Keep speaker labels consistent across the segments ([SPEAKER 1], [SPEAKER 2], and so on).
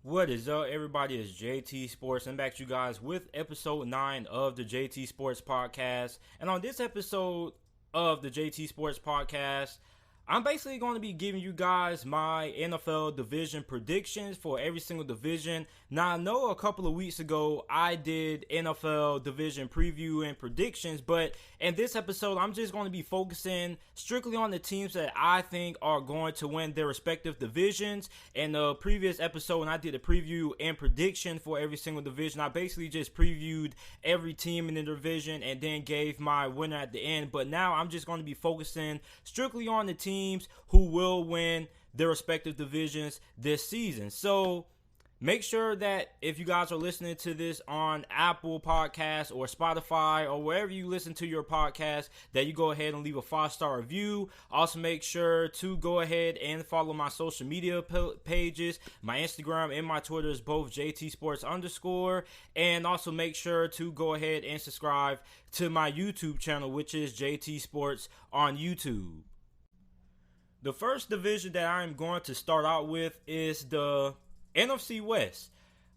[SPEAKER 1] What is up, everybody? It's JT Sports. I'm back to you guys with episode 9 of the JT Sports Podcast. And on this episode of the JT Sports Podcast, I'm basically going to be giving you guys my NFL division predictions for every single division. Now, I know a couple of weeks ago I did NFL division preview and predictions, but in this episode, I'm just going to be focusing strictly on the teams that I think are going to win their respective divisions. In the previous episode, when I did a preview and prediction for every single division, I basically just previewed every team in the division and then gave my winner at the end. But now I'm just going to be focusing strictly on the teams who will win their respective divisions this season. So make sure that if you guys are listening to this on Apple Podcasts or Spotify or wherever you listen to your podcast, that you go ahead and leave a 5-star review. Also, make sure to go ahead and follow my social media pages. My Instagram and my Twitter is both JT_Sports. And also make sure to go ahead and subscribe to my YouTube channel, which is JT Sports on YouTube. The first division that I'm going to start out with is the NFC West.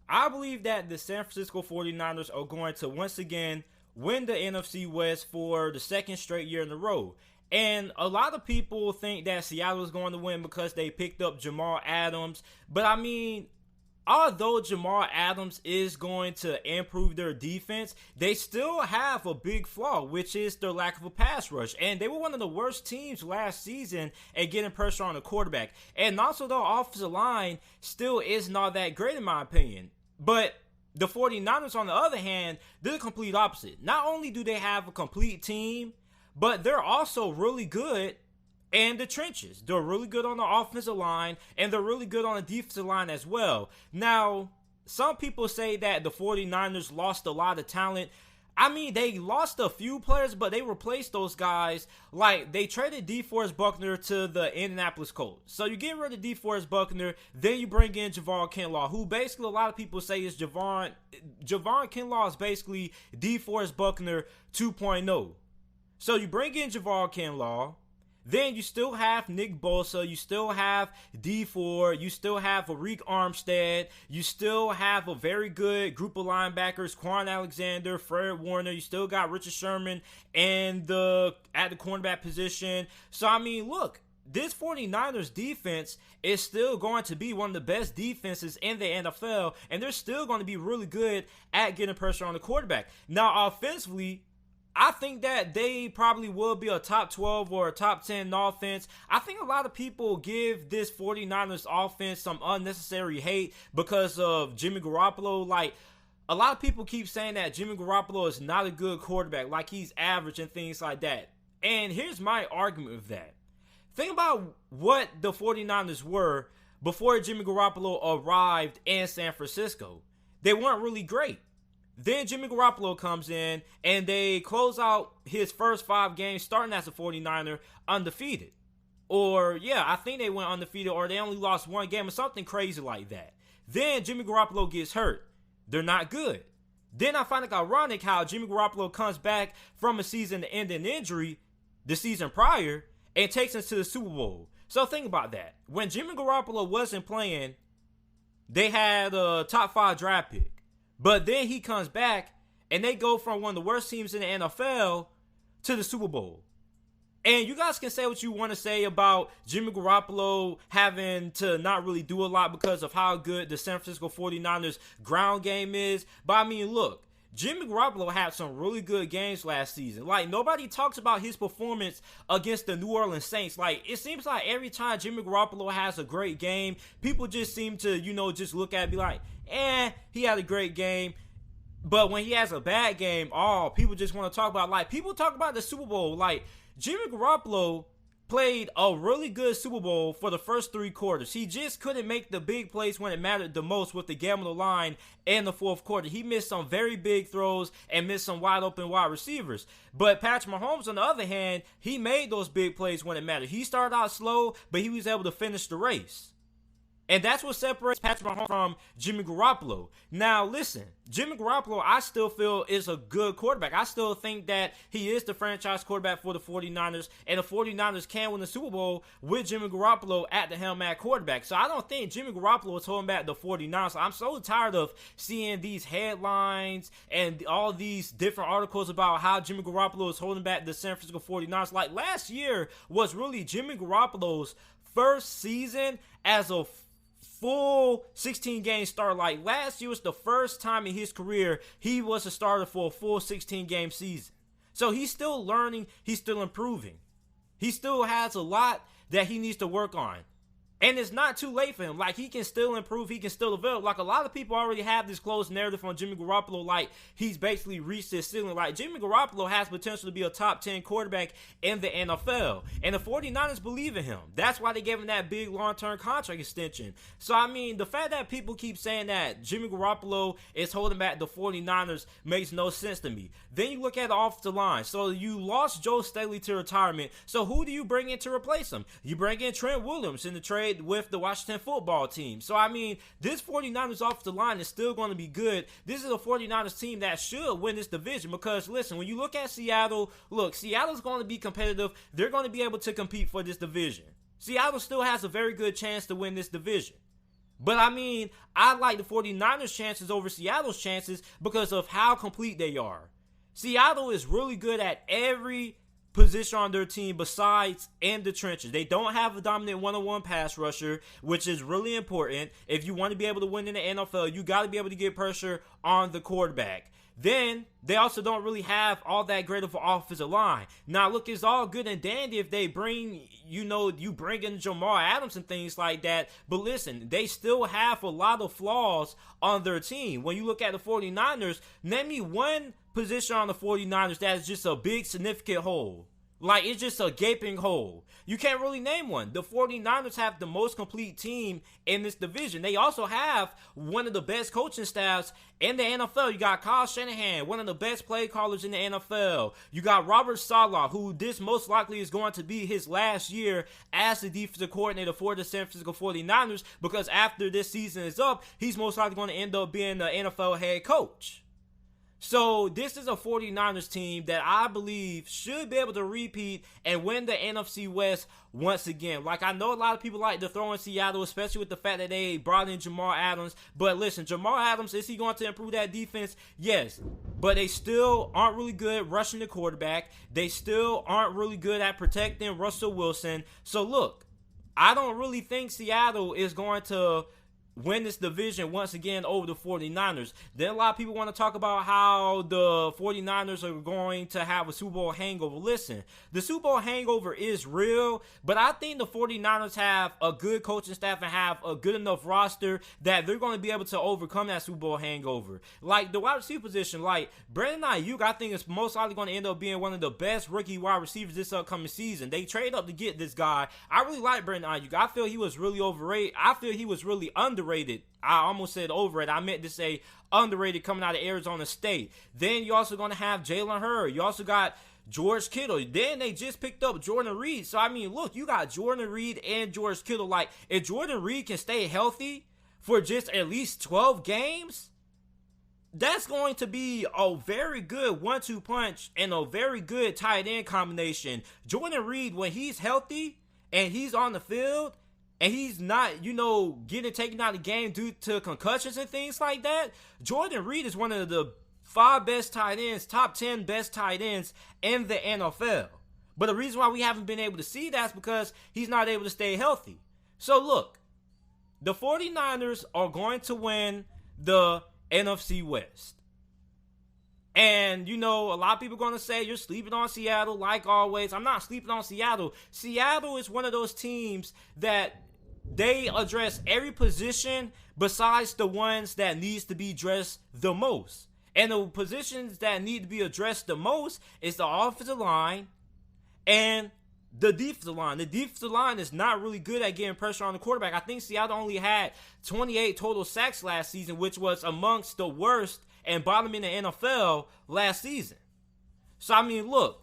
[SPEAKER 1] I believe that the San Francisco 49ers are going to once again win the NFC West for the second straight year in a row. And a lot of people think that Seattle is going to win because they picked up Jamal Adams. But I mean, although Jamal Adams is going to improve their defense, they still have a big flaw, which is their lack of a pass rush. And they were one of the worst teams last season at getting pressure on the quarterback. And also, their offensive line still is not that great, in my opinion. But the 49ers, on the other hand, they're the complete opposite. Not only do they have a complete team, but they're also really good and the trenches. They're really good on the offensive line, and they're really good on the defensive line as well. Now, some people say that the 49ers lost a lot of talent. I mean, they lost a few players, but they replaced those guys. Like, they traded DeForest Buckner to the Indianapolis Colts. So you get rid of DeForest Buckner, then you bring in Javon Kinlaw, who basically a lot of people say is Javon Kinlaw is basically DeForest Buckner 2.0. So you bring in Javon Kinlaw. Then you still have Nick Bosa, you still have Dee Ford, you still have Arik Armstead, you still have a very good group of linebackers, Quan Alexander, Fred Warner, you still got Richard Sherman at the cornerback position. So, I mean, look, this 49ers defense is still going to be one of the best defenses in the NFL, and they're still going to be really good at getting pressure on the quarterback. Now, offensively, I think that they probably will be a top 12 or a top 10 offense. I think a lot of people give this 49ers offense some unnecessary hate because of Jimmy Garoppolo. Like, a lot of people keep saying that Jimmy Garoppolo is not a good quarterback, like he's average and things like that. And here's my argument with that. Think about what the 49ers were before Jimmy Garoppolo arrived in San Francisco. They weren't really great. Then Jimmy Garoppolo comes in, and they close out his first 5 games starting as a 49er undefeated. Or, yeah, I think they went undefeated, or they only lost 1 game or something crazy like that. Then Jimmy Garoppolo gets hurt. They're not good. Then I find it ironic how Jimmy Garoppolo comes back from a season-ending injury the season prior and takes us to the Super Bowl. So think about that. When Jimmy Garoppolo wasn't playing, they had a top 5 draft pick. But then he comes back, and they go from one of the worst teams in the NFL to the Super Bowl. And you guys can say what you want to say about Jimmy Garoppolo having to not really do a lot because of how good the San Francisco 49ers ground game is. But I mean, look, Jimmy Garoppolo had some really good games last season. Like, nobody talks about his performance against the New Orleans Saints. Like, it seems like every time Jimmy Garoppolo has a great game, people just seem to, just look at it and be like, he had a great game. But when he has a bad game, people just want to talk about, like, people talk about the Super Bowl. Like, Jimmy Garoppolo played a really good Super Bowl for the first 3 quarters. He just couldn't make the big plays when it mattered the most with the game on the line in the fourth quarter. He missed some very big throws and missed some wide open wide receivers. But Patrick Mahomes, on the other hand, he made those big plays when it mattered. He started out slow, but he was able to finish the race. And that's what separates Patrick Mahomes from Jimmy Garoppolo. Now, listen, Jimmy Garoppolo, I still feel is a good quarterback. I still think that he is the franchise quarterback for the 49ers, and the 49ers can win the Super Bowl with Jimmy Garoppolo at the helm at quarterback. So I don't think Jimmy Garoppolo is holding back the 49ers. I'm so tired of seeing these headlines and all these different articles about how Jimmy Garoppolo is holding back the San Francisco 49ers. Like, last year was really Jimmy Garoppolo's first season as a full 16-game start. Like, last year was the first time in his career he was a starter for a full 16-game season. So he's still learning, he's still improving. He still has a lot that he needs to work on. And it's not too late for him. Like, he can still improve. He can still develop. Like, a lot of people already have this closed narrative on Jimmy Garoppolo. Like, he's basically reached his ceiling. Like, Jimmy Garoppolo has potential to be a top 10 quarterback in the NFL. And the 49ers believe in him. That's why they gave him that big long-term contract extension. So, I mean, the fact that people keep saying that Jimmy Garoppolo is holding back the 49ers makes no sense to me. Then you look at the offensive line. So, you lost Joe Staley to retirement. So, who do you bring in to replace him? You bring in Trent Williams in the trade with the Washington football team. So, I mean, this 49ers offensive line is still going to be good. This is a 49ers team that should win this division because, listen, when you look at Seattle, look, Seattle's going to be competitive. They're going to be able to compete for this division. Seattle still has a very good chance to win this division. But, I mean, I like the 49ers' chances over Seattle's chances because of how complete they are. Seattle is really good at every position on their team besides in the trenches. They don't have a dominant one-on-one pass rusher, which is really important. If you want to be able to win in the NFL, you got to be able to get pressure on the quarterback. Then, they also don't really have all that great of an offensive line. Now, look, it's all good and dandy if they bring, you bring in Jamal Adams and things like that. But listen, they still have a lot of flaws on their team. When you look at the 49ers, name me one position on the 49ers that is just a big, significant hole. Like, it's just a gaping hole. You can't really name one. The 49ers have the most complete team in this division. They also have one of the best coaching staffs in the NFL. You got Kyle Shanahan, one of the best play callers in the NFL. You got Robert Saleh, who this most likely is going to be his last year as the defensive coordinator for the San Francisco 49ers, because after this season is up, he's most likely going to end up being the NFL head coach. So this is a 49ers team that I believe should be able to repeat and win the NFC West once again. Like, I know a lot of people like to throw in Seattle, especially with the fact that they brought in Jamal Adams. But listen, Jamal Adams, is he going to improve that defense? Yes. But they still aren't really good rushing the quarterback. They still aren't really good at protecting Russell Wilson. So look, I don't really think Seattle is going to win this division once again over the 49ers. Then a lot of people want to talk about how the 49ers are going to have a Super Bowl hangover. Listen, the Super Bowl hangover is real, but I think the 49ers have a good coaching staff and have a good enough roster that they're going to be able to overcome that Super Bowl hangover. Like, the wide receiver position, like, Brandon Ayuk, I think is most likely going to end up being one of the best rookie wide receivers this upcoming season. They trade up to get this guy. I really like Brandon Ayuk. I feel he was really overrated. I feel he was really underrated. I almost said overrated. I meant to say underrated coming out of Arizona State. Then you're also going to have Jalen Hurd. You also got George Kittle. Then they just picked up Jordan Reed. So, I mean, look, you got Jordan Reed and George Kittle. Like, if Jordan Reed can stay healthy for just at least 12 games, that's going to be a very good 1-2 punch and a very good tight end combination. Jordan Reed, when he's healthy and he's on the field, and he's not, getting taken out of the game due to concussions and things like that, Jordan Reed is one of the 5 best tight ends, top 10 best tight ends in the NFL. But the reason why we haven't been able to see that is because he's not able to stay healthy. So look, the 49ers are going to win the NFC West. And, a lot of people are going to say you're sleeping on Seattle like always. I'm not sleeping on Seattle. Seattle is one of those teams that they address every position besides the ones that needs to be addressed the most. And the positions that need to be addressed the most is the offensive line and the defensive line. The defensive line is not really good at getting pressure on the quarterback. I think Seattle only had 28 total sacks last season, which was amongst the worst and bottom in the NFL last season. So, I mean, look,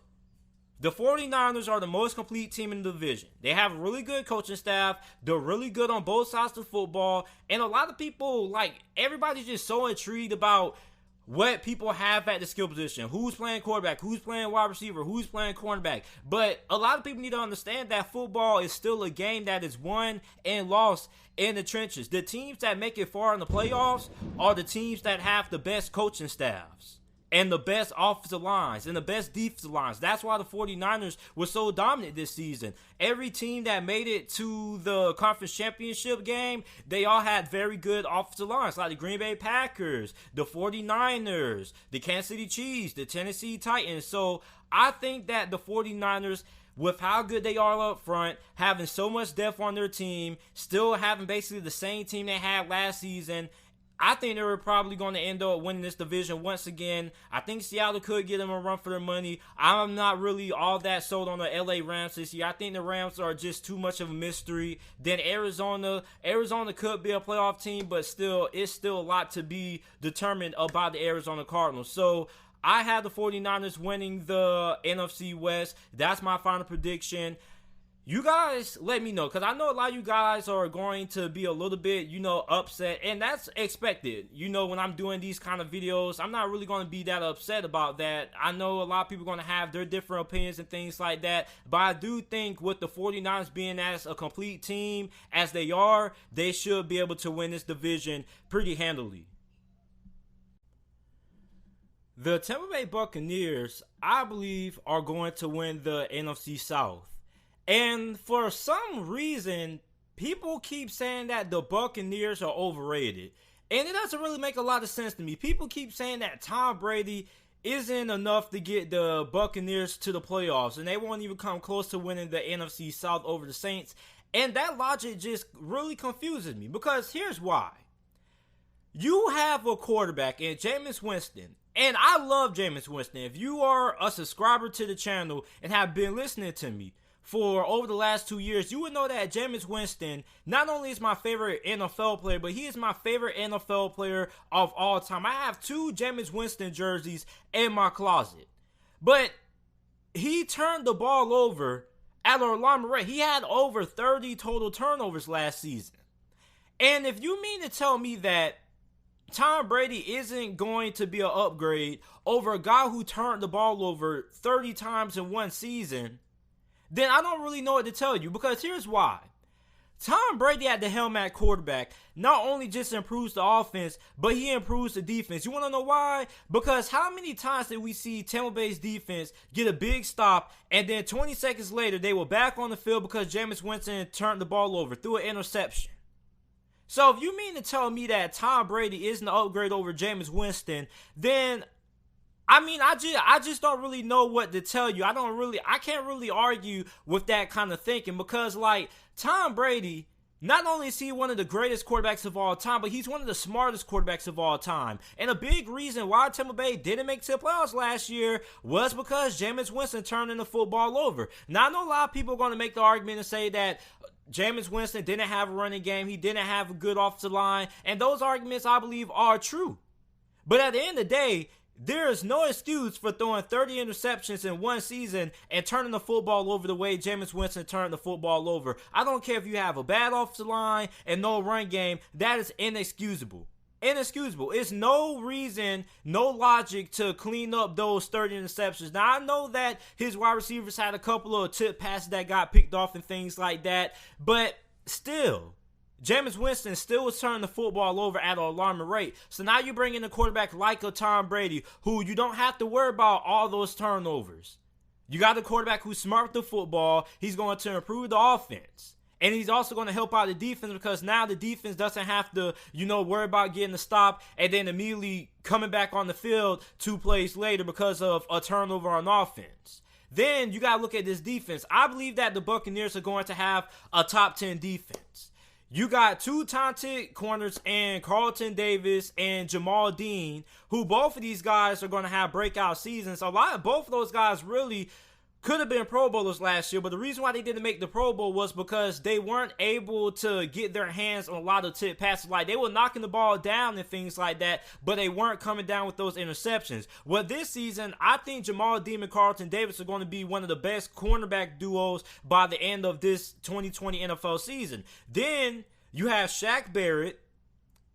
[SPEAKER 1] The 49ers are the most complete team in the division. They have a really good coaching staff. They're really good on both sides of the football. And a lot of people, everybody's just so intrigued about what people have at the skill position. Who's playing quarterback? Who's playing wide receiver? Who's playing cornerback? But a lot of people need to understand that football is still a game that is won and lost in the trenches. The teams that make it far in the playoffs are the teams that have the best coaching staffs and the best offensive lines and the best defensive lines. That's why the 49ers were so dominant this season. Every team that made it to the conference championship game, they all had very good offensive lines, like the Green Bay Packers, the 49ers, the Kansas City Chiefs, the Tennessee Titans. So I think that the 49ers, with how good they are up front, having so much depth on their team, still having basically the same team they had last season, I think they were probably going to end up winning this division once again. I think Seattle could get them a run for their money. I'm not really all that sold on the LA Rams this year. I think the Rams are just too much of a mystery. Then Arizona could be a playoff team, but it's still a lot to be determined about the Arizona Cardinals. So I have the 49ers winning the NFC West. That's my final prediction. You guys let me know, because I know a lot of you guys are going to be a little bit, upset, and that's expected. When I'm doing these kind of videos, I'm not really going to be that upset about that. I know a lot of people are going to have their different opinions and things like that, but I do think with the 49ers being as a complete team as they are, they should be able to win this division pretty handily. The Tampa Bay Buccaneers, I believe, are going to win the NFC South. And for some reason, people keep saying that the Buccaneers are overrated. And it doesn't really make a lot of sense to me. People keep saying that Tom Brady isn't enough to get the Buccaneers to the playoffs. And they won't even come close to winning the NFC South over the Saints. And that logic just really confuses me. Because here's why. You have a quarterback in Jameis Winston. And I love Jameis Winston. If you are a subscriber to the channel and have been listening to me for over the last 2 years, you would know that Jameis Winston not only is my favorite NFL player, but he is my favorite NFL player of all time. I have 2 Jameis Winston jerseys in my closet. But he turned the ball over at an alarming rate. He had over 30 total turnovers last season. And if you mean to tell me that Tom Brady isn't going to be an upgrade over a guy who turned the ball over 30 times in one season, then I don't really know what to tell you, because here's why. Tom Brady at the helm at quarterback not only just improves the offense, but he improves the defense. You want to know why? Because how many times did we see Tampa Bay's defense get a big stop, and then 20 seconds later they were back on the field because Jameis Winston turned the ball over, threw an interception? So if you mean to tell me that Tom Brady isn't an upgrade over Jameis Winston, then I just don't really know what to tell you. I can't really argue with that kind of thinking, because Tom Brady, not only is he one of the greatest quarterbacks of all time, but he's one of the smartest quarterbacks of all time. And a big reason why Tampa Bay didn't make it to the playoffs last year was because Jameis Winston turned the football over. Now, I know a lot of people are going to make the argument and say that Jameis Winston didn't have a running game, he didn't have a good offensive line, and those arguments, I believe, are true. But at the end of the day, there is no excuse for throwing 30 interceptions in one season and turning the football over the way Jameis Winston turned the football over. I don't care if you have a bad offensive line and no run game. That is inexcusable. Inexcusable. It's no reason, no logic to clean up those 30 interceptions. Now, I know that his wide receivers had a couple of tip passes that got picked off and things like that, but still, Jameis Winston still was turning the football over at an alarming rate. So now you bring in a quarterback like a Tom Brady, who you don't have to worry about all those turnovers. You got a quarterback who's smart with the football. He's going to improve the offense. And he's also going to help out the defense, because now the defense doesn't have to, worry about getting a stop and then immediately coming back on the field 2 plays later because of a turnover on offense. Then you got to look at this defense. I believe that the Buccaneers are going to have a top 10 defense. You got 2 talented corners and Carlton Davis and Jamal Dean, who both of these guys are going to have breakout seasons. Both of those guys really could have been Pro Bowlers last year, but the reason why they didn't make the Pro Bowl was because they weren't able to get their hands on a lot of tip passes. Like, they were knocking the ball down and things like that, but they weren't coming down with those interceptions. Well, this season, I think Jamal Dean and Carlton Davis are going to be one of the best cornerback duos by the end of this 2020 NFL season. Then you have Shaq Barrett,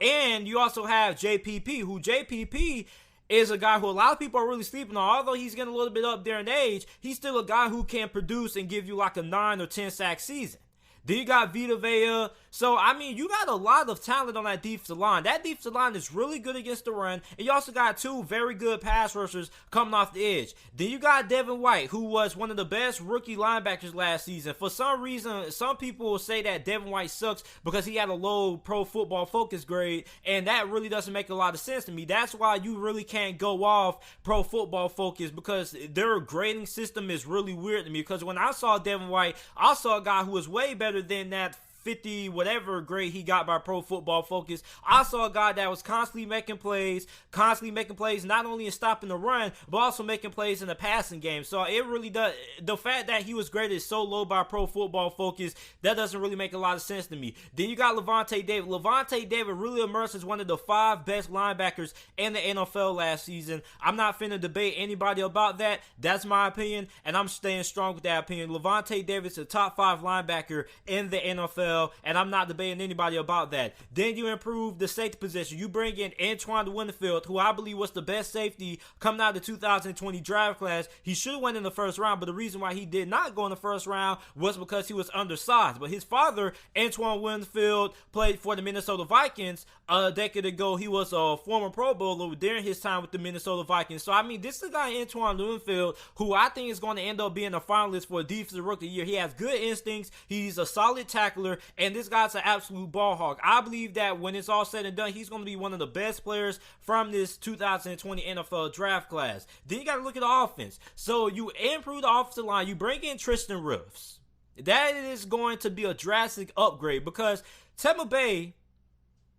[SPEAKER 1] and you also have JPP, who JPP is a guy who a lot of people are really sleeping on. Although he's getting a little bit up there in age, he's still a guy who can produce and give you like a 9 or 10 sack season. Then you got Vita Vea. So, I mean, you got a lot of talent on that defensive line. That defensive line is really good against the run. And you also got 2 very good pass rushers coming off the edge. Then you got Devin White, who was one of the best rookie linebackers last season. For some reason, some people will say that Devin White sucks because he had a low Pro Football Focus grade. And that really doesn't make a lot of sense to me. That's why you really can't go off Pro Football Focus, because their grading system is really weird to me. Because when I saw Devin White, I saw a guy who was way better than that 50 whatever grade he got by Pro Football Focus. I saw a guy that was constantly making plays, not only in stopping the run, but also making plays in the passing game. So it really does, the fact that he was graded so low by Pro Football Focus, that doesn't really make a lot of sense to me. Then you got Lavonte David. Lavonte David really emerged as one of the 5 best linebackers in the NFL last season. I'm not finna debate anybody about that. That's my opinion, and I'm staying strong with that opinion. Lavonte David's a top 5 linebacker in the NFL. And I'm not debating anybody about that. Then you improve the safety position. You bring in Antoine Winfield, who I believe was the best safety coming out of the 2020 draft class. He should have went in the first round, but the reason why he did not go in the first round was because he was undersized. But his father, Antoine Winfield, played for the Minnesota Vikings a decade ago. He was a former Pro Bowler during his time with the Minnesota Vikings. So, I mean, this is a guy, Antoine Winfield, who I think is going to end up being a finalist for a Defensive Rookie of the Year. He has good instincts. He's a solid tackler. And this guy's an absolute ball hawk. I believe that when it's all said and done, he's going to be one of the best players from this 2020 NFL draft class. Then you got to look at the offense. So you improve the offensive line. You bring in Tristan Wirfs. That is going to be a drastic upgrade, because Tampa Bay,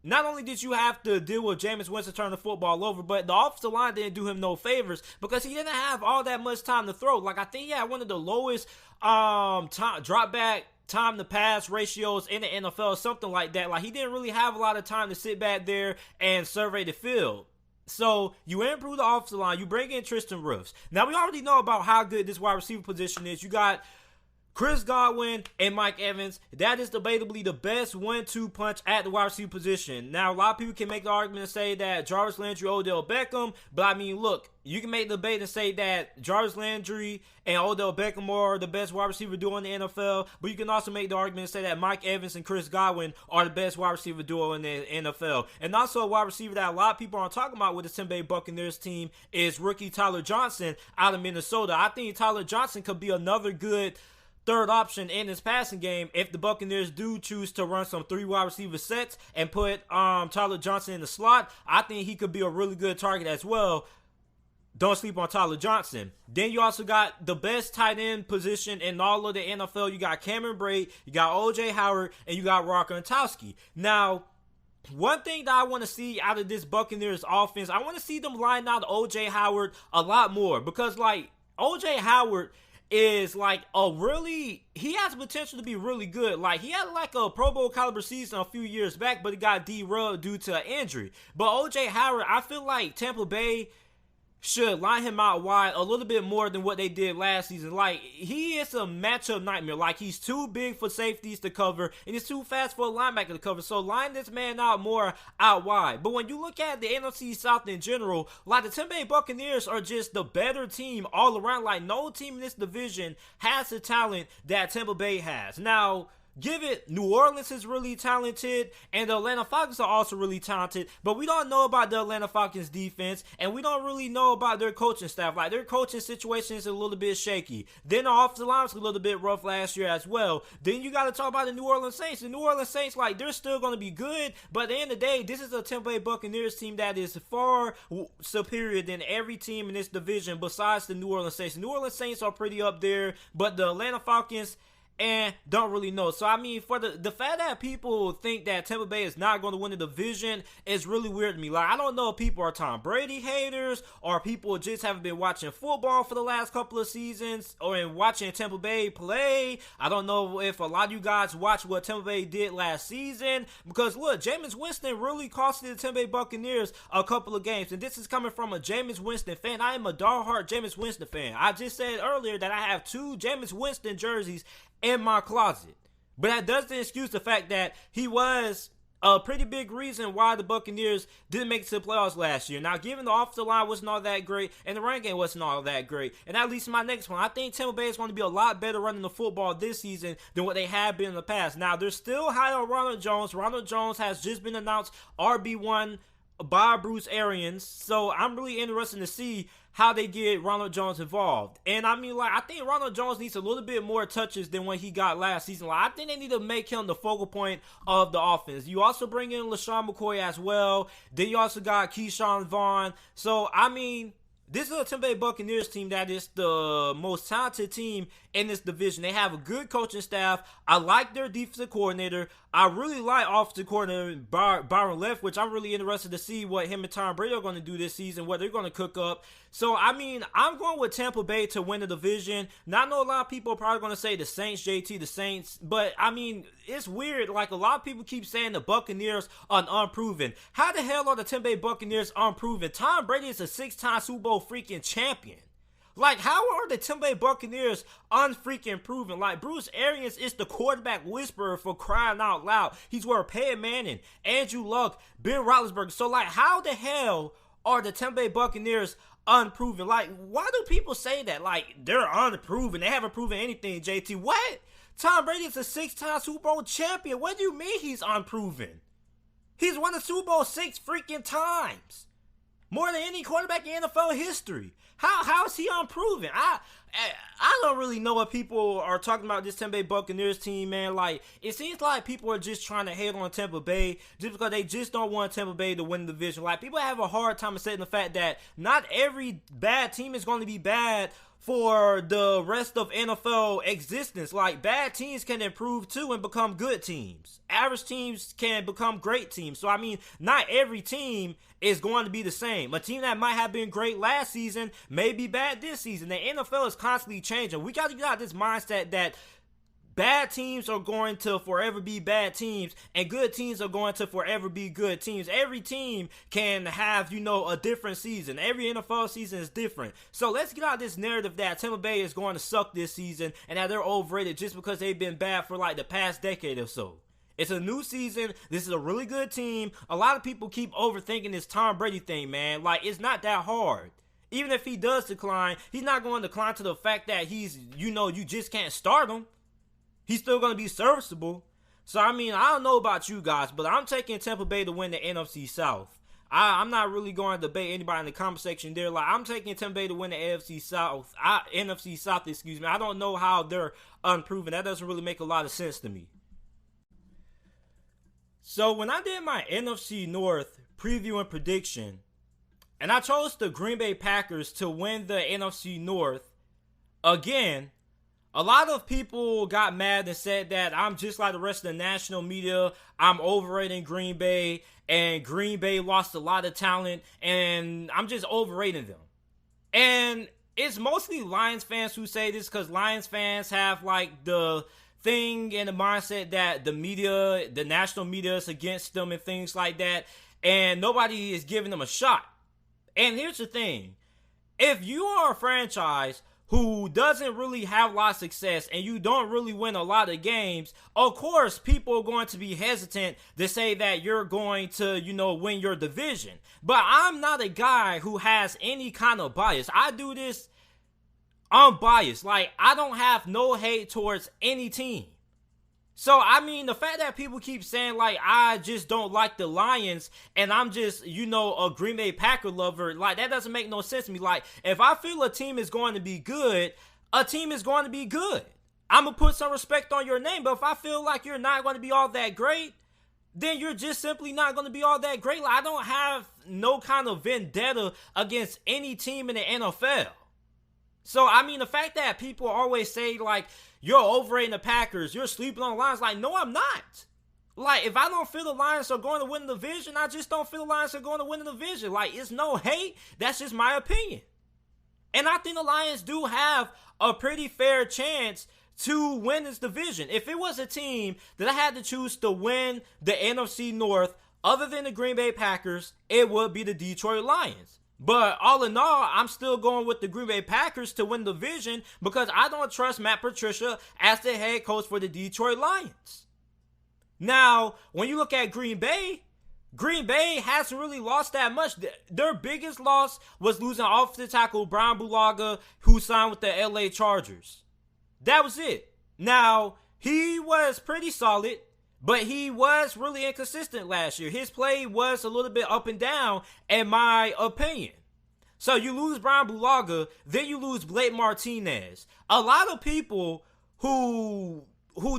[SPEAKER 1] not only did you have to deal with Jameis Winston turning the football over, but the offensive line didn't do him no favors because he didn't have all that much time to throw. Like, I think he had one of the lowest drop back time to pass ratios in the NFL, something like that. Like, he didn't really have a lot of time to sit back there and survey the field. So you improve the offensive line, you bring in Tristan Wirfs. Now, we already know about how good this wide receiver position is. You got Chris Godwin and Mike Evans. That is debatably the best 1-2 punch at the wide receiver position. Now, a lot of people can make the argument and say that Jarvis Landry, Odell Beckham, but I mean, look, you can make the debate and say that Jarvis Landry and Odell Beckham are the best wide receiver duo in the NFL, but you can also make the argument and say that Mike Evans and Chris Godwin are the best wide receiver duo in the NFL. And also a wide receiver that a lot of people aren't talking about with the Tampa Bay Buccaneers team is rookie Tyler Johnson out of Minnesota. I think Tyler Johnson could be another good third option in his passing game if the Buccaneers do choose to run some 3 wide receiver sets and put Tyler Johnson in the slot. I think he could be a really good target as well. Don't sleep on Tyler Johnson. Then you also got the best tight end position in all of the NFL. You got Cameron Brate, you got O.J. Howard, and you got Rock Gronkowski. Now, one thing that I want to see out of this Buccaneers offense, I want to see them line out O.J. Howard a lot more, because, like, O.J. Howard is like he has potential to be really good. Like, he had like a Pro Bowl caliber season a few years back, but it got derailed due to an injury. But O.J. Howard, I feel like Tampa Bay should line him out wide a little bit more than what they did last season. Like, he is a matchup nightmare. Like, he's too big for safeties to cover, and he's too fast for a linebacker to cover. So line this man out more out wide. But when you look at the NFC South in general, like, the Tampa Bay Buccaneers are just the better team all around. Like, no team in this division has the talent that Tampa Bay has. Now, give it, New Orleans is really talented, and the Atlanta Falcons are also really talented, but we don't know about the Atlanta Falcons defense, and we don't really know about their coaching staff. Like, their coaching situation is a little bit shaky. Then the offensive line was a little bit rough last year as well. Then you got to talk about the New Orleans Saints. The New Orleans Saints, like, they're still going to be good, but at the end of the day, this is a Tampa Bay Buccaneers team that is far superior than every team in this division besides the New Orleans Saints. The New Orleans Saints are pretty up there, but the Atlanta Falcons and don't really know. So, I mean, for the fact that people think that Tampa Bay is not going to win the division is really weird to me. Like, I don't know if people are Tom Brady haters or people just haven't been watching football for the last couple of seasons or in watching Tampa Bay play. I don't know if a lot of you guys watched what Tampa Bay did last season, because look, Jameis Winston really costed the Tampa Bay Buccaneers a couple of games, and this is coming from a Jameis Winston fan. I am a diehard Jameis Winston fan. I just said earlier that I have 2 Jameis Winston jerseys in my closet, but that doesn't excuse the fact that he was a pretty big reason why the Buccaneers didn't make it to the playoffs last year. Now, given the offensive line wasn't all that great and the run game wasn't all that great, and that leads to my next one. I think Tampa Bay is going to be a lot better running the football this season than what they have been in the past. Now, they're still high on Ronald Jones. Ronald Jones has just been announced RB1 by Bruce Arians, so I'm really interested to see how they get Ronald Jones involved. And I mean, like, I think Ronald Jones needs a little bit more touches than what he got last season. Like, I think they need to make him the focal point of the offense. You also bring in LaShawn McCoy as well. Then you also got Keyshawn Vaughn. So, I mean, this is a Tampa Bay Buccaneers team that is the most talented team in this division. They have a good coaching staff. I like their defensive coordinator. I really like offensive coordinator Byron Leftwich. I'm really interested to see what him and Tom Brady are going to do this season, what they're going to cook up. So, I mean, I'm going with Tampa Bay to win the division. Now, I know a lot of people are probably going to say the Saints, JT, the Saints. But, I mean, it's weird. Like, a lot of people keep saying the Buccaneers are unproven. How the hell are the Tampa Bay Buccaneers unproven? Tom Brady is a 6-time Super Bowl freaking champion. Like, how are the Tampa Bay Buccaneers unfreaking proven? Like, Bruce Arians is the quarterback whisperer for crying out loud. He's where Peyton Manning, Andrew Luck, Ben Roethlisberger. So, like, how the hell are the Tampa Bay Buccaneers unproven? Like, why do people say that? Like, they're unproven. They haven't proven anything, JT. What? Tom Brady is a 6-time Super Bowl champion. What do you mean he's unproven? He's won the Super Bowl 6 freaking times. More than any quarterback in NFL history. How is he unproven? I don't really know what people are talking about this Tampa Bay Buccaneers team, man. Like, it seems like people are just trying to hate on Tampa Bay just because they just don't want Tampa Bay to win the division. Like, people have a hard time accepting the fact that not every bad team is going to be bad for the rest of NFL existence. Like, bad teams can improve too and become good teams. Average teams can become great teams. So, I mean, not every team is going to be the same. A team that might have been great last season may be bad this season. The NFL is constantly changing. We got to get out of this mindset that bad teams are going to forever be bad teams and good teams are going to forever be good teams. Every team can have, a different season. Every NFL season is different. So let's get out of this narrative that Tampa Bay is going to suck this season and that they're overrated just because they've been bad for like the past decade or so. It's a new season. This is a really good team. A lot of people keep overthinking this Tom Brady thing, man. Like, it's not that hard. Even if he does decline, he's not going to decline to the fact that he's, you just can't start him. He's still going to be serviceable. So, I mean, I don't know about you guys, but I'm taking Tampa Bay to win the NFC South. I'm not really going to debate anybody in the comment section there. Like, I'm taking Tampa Bay to win the NFC South. NFC South, excuse me. I don't know how they're unproven. That doesn't really make a lot of sense to me. So, when I did my NFC North preview and prediction, and I chose the Green Bay Packers to win the NFC North, again, a lot of people got mad and said that I'm just like the rest of the national media. I'm overrating Green Bay, and Green Bay lost a lot of talent, and I'm just overrating them. And it's mostly Lions fans who say this because Lions fans have like the thing in the mindset that the media, the national media is against them and things like that, and nobody is giving them a shot. And here's the thing. If you are a franchise who doesn't really have a lot of success and you don't really win a lot of games, of course, people are going to be hesitant to say that you're going to, win your division. But I'm not a guy who has any kind of bias. I do this unbiased. Like, I don't have no hate towards any team. So, I mean, the fact that people keep saying, like, I just don't like the Lions and I'm just, a Green Bay Packer lover, like, that doesn't make no sense to me. Like, if I feel a team is going to be good, a team is going to be good. I'm going to put some respect on your name, but if I feel like you're not going to be all that great, then you're just simply not going to be all that great. Like, I don't have no kind of vendetta against any team in the NFL. So, I mean, the fact that people always say, like, you're overrating the Packers, you're sleeping on the Lions, like, no, I'm not. Like, if I don't feel the Lions are going to win the division, I just don't feel the Lions are going to win the division. Like, it's no hate. That's just my opinion. And I think the Lions do have a pretty fair chance to win this division. If it was a team that I had to choose to win the NFC North, other than the Green Bay Packers, it would be the Detroit Lions. But all in all, I'm still going with the Green Bay Packers to win the division because I don't trust Matt Patricia as the head coach for the Detroit Lions. Now, when you look at Green Bay hasn't really lost that much. Their biggest loss was losing offensive tackle Brian Bulaga, who signed with the LA Chargers. That was it. Now, he was pretty solid, but he was really inconsistent last year. His play was a little bit up and down, in my opinion. So you lose Brian Bulaga, then you lose Blake Martinez. A lot of people who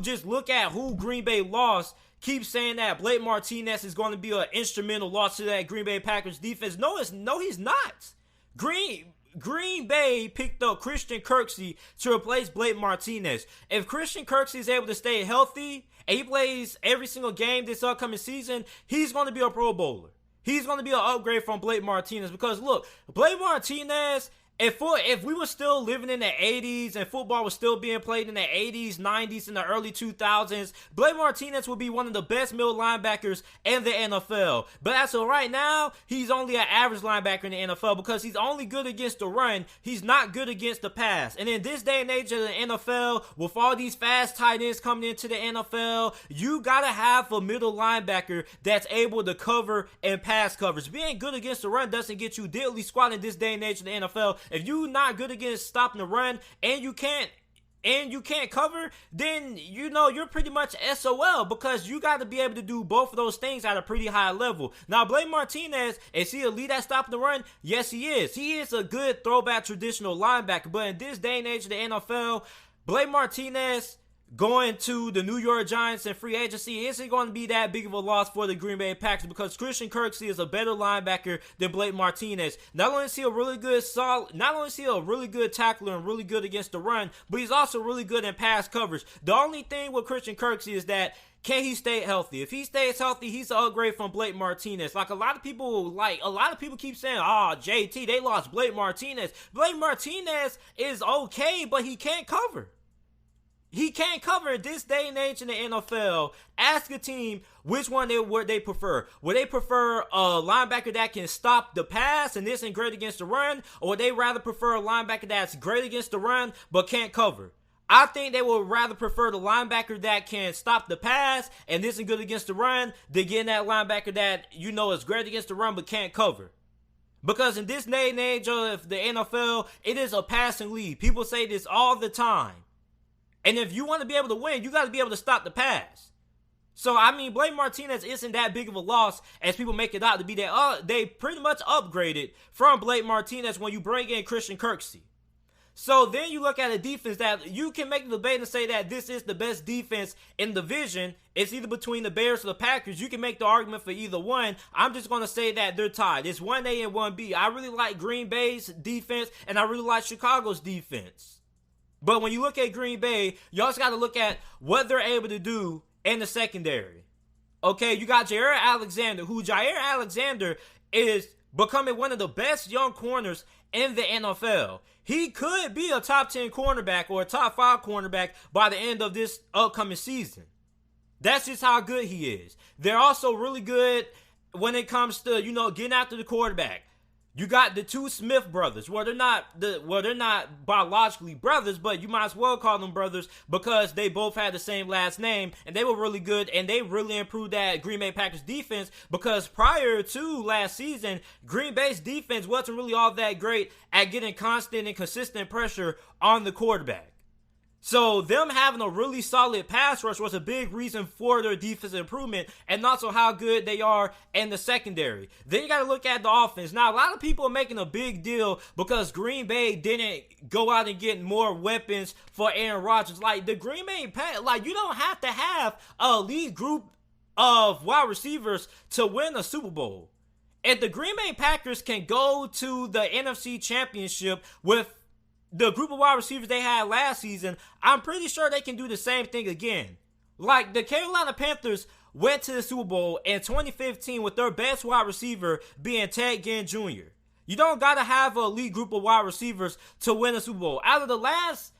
[SPEAKER 1] just look at who Green Bay lost keep saying that Blake Martinez is going to be an instrumental loss to that Green Bay Packers defense. No, he's not. Green Bay picked up Christian Kirksey to replace Blake Martinez. If Christian Kirksey is able to stay healthy and he plays every single game this upcoming season, he's going to be a Pro Bowler. He's going to be an upgrade from Blake Martinez because, look, Blake Martinez, if we were still living in the 80s and football was still being played in the 80s, 90s, and the early 2000s, Blake Martinez would be one of the best middle linebackers in the NFL. But as of right now, he's only an average linebacker in the NFL because he's only good against the run. He's not good against the pass. And in this day and age of the NFL, with all these fast tight ends coming into the NFL, you got to have a middle linebacker that's able to cover and pass coverage. Being good against the run doesn't get you diddly squat in this day and age of the NFL. If you're not good against stopping the run and you can't cover, then you're pretty much SOL because you got to be able to do both of those things at a pretty high level. Now, Blake Martinez, is he elite at stopping the run? Yes, he is. He is a good throwback traditional linebacker, but in this day and age of the NFL, Blake Martinez going to the New York Giants in free agency isn't going to be that big of a loss for the Green Bay Packers because Christian Kirksey is a better linebacker than Blake Martinez. Not only is he a really good tackler and really good against the run, but he's also really good in pass coverage. The only thing with Christian Kirksey is that can he stay healthy? If he stays healthy, he's an upgrade from Blake Martinez. Like a lot of people keep saying, JT, they lost Blake Martinez. Blake Martinez is okay, but he can't cover. He can't cover in this day and age in the NFL. Ask a team which one would they prefer. Would they prefer a linebacker that can stop the pass and isn't great against the run? Or would they rather prefer a linebacker that's great against the run but can't cover? I think they would rather prefer the linebacker that can stop the pass and isn't good against the run than getting that linebacker that is great against the run but can't cover. Because in this day and age of the NFL, it is a passing league. People say this all the time. And if you want to be able to win, you got to be able to stop the pass. So, I mean, Blake Martinez isn't that big of a loss as people make it out to be. They pretty much upgraded from Blake Martinez when you bring in Christian Kirksey. So then you look at a defense that you can make the debate and say that this is the best defense in the division. It's either between the Bears or the Packers. You can make the argument for either one. I'm just going to say that they're tied. It's 1A and 1B. I really like Green Bay's defense, and I really like Chicago's defense. But when you look at Green Bay, you also got to look at what they're able to do in the secondary. Okay, you got Jaire Alexander, Jaire Alexander is becoming one of the best young corners in the NFL. He could be a top 10 cornerback or a top 5 cornerback by the end of this upcoming season. That's just how good he is. They're also really good when it comes to, getting after the quarterback. You got the two Smith brothers. They're not biologically brothers, but you might as well call them brothers because they both had the same last name, and they were really good, and they really improved that Green Bay Packers defense because prior to last season, Green Bay's defense wasn't really all that great at getting constant and consistent pressure on the quarterback. So them having a really solid pass rush was a big reason for their defensive improvement and also how good they are in the secondary. Then you got to look at the offense. Now, a lot of people are making a big deal because Green Bay didn't go out and get more weapons for Aaron Rodgers. Like, the Green Bay Packers, you don't have to have a lead group of wide receivers to win a Super Bowl. If the Green Bay Packers can go to the NFC Championship with the group of wide receivers they had last season, I'm pretty sure they can do the same thing again. Like, the Carolina Panthers went to the Super Bowl in 2015 with their best wide receiver being Ted Ginn Jr. You don't got to have an elite group of wide receivers to win a Super Bowl. Out of the last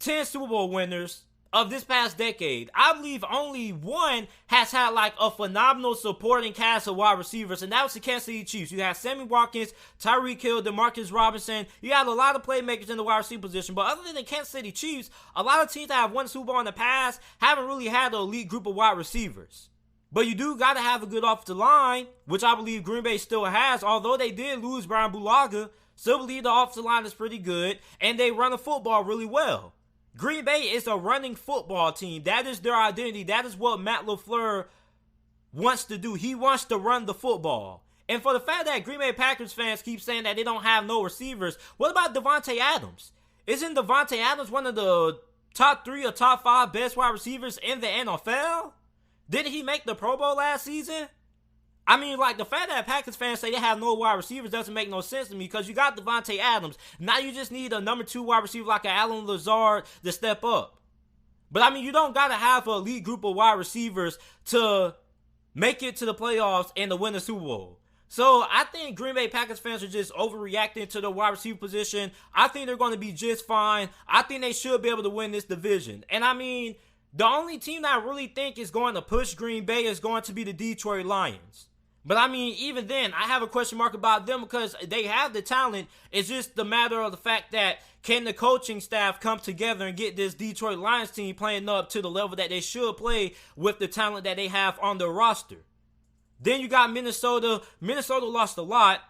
[SPEAKER 1] 10 Super Bowl winners of this past decade, I believe only one has had like a phenomenal supporting cast of wide receivers, and that was the Kansas City Chiefs. You had Sammy Watkins, Tyreek Hill, Demarcus Robinson. You had a lot of playmakers in the wide receiver position, but other than the Kansas City Chiefs, a lot of teams that have won Super Bowl in the past haven't really had an elite group of wide receivers. But you do got to have a good offensive line, which I believe Green Bay still has, although they did lose Brian Bulaga. Still believe the offensive line is pretty good, and they run the football really well. Green Bay is a running football team. That is their identity. That is what Matt LaFleur wants to do. He wants to run the football. And for the fact that Green Bay Packers fans keep saying that they don't have no receivers, what about Davante Adams? Isn't Davante Adams one of the top 3 or top 5 best wide receivers in the NFL? Didn't he make the Pro Bowl last season? I mean, like, the fact that Packers fans say they have no wide receivers doesn't make no sense to me, because you got Davante Adams. Now you just need a number 2 wide receiver like an Allen Lazard to step up. But, I mean, you don't got to have an elite group of wide receivers to make it to the playoffs and to win the Super Bowl. So, I think Green Bay Packers fans are just overreacting to the wide receiver position. I think they're going to be just fine. I think they should be able to win this division. And, I mean, the only team that I really think is going to push Green Bay is going to be the Detroit Lions. But, I mean, even then, I have a question mark about them, because they have the talent. It's just the matter of the fact that can the coaching staff come together and get this Detroit Lions team playing up to the level that they should play with the talent that they have on their roster. Then you got Minnesota. Minnesota lost a lot.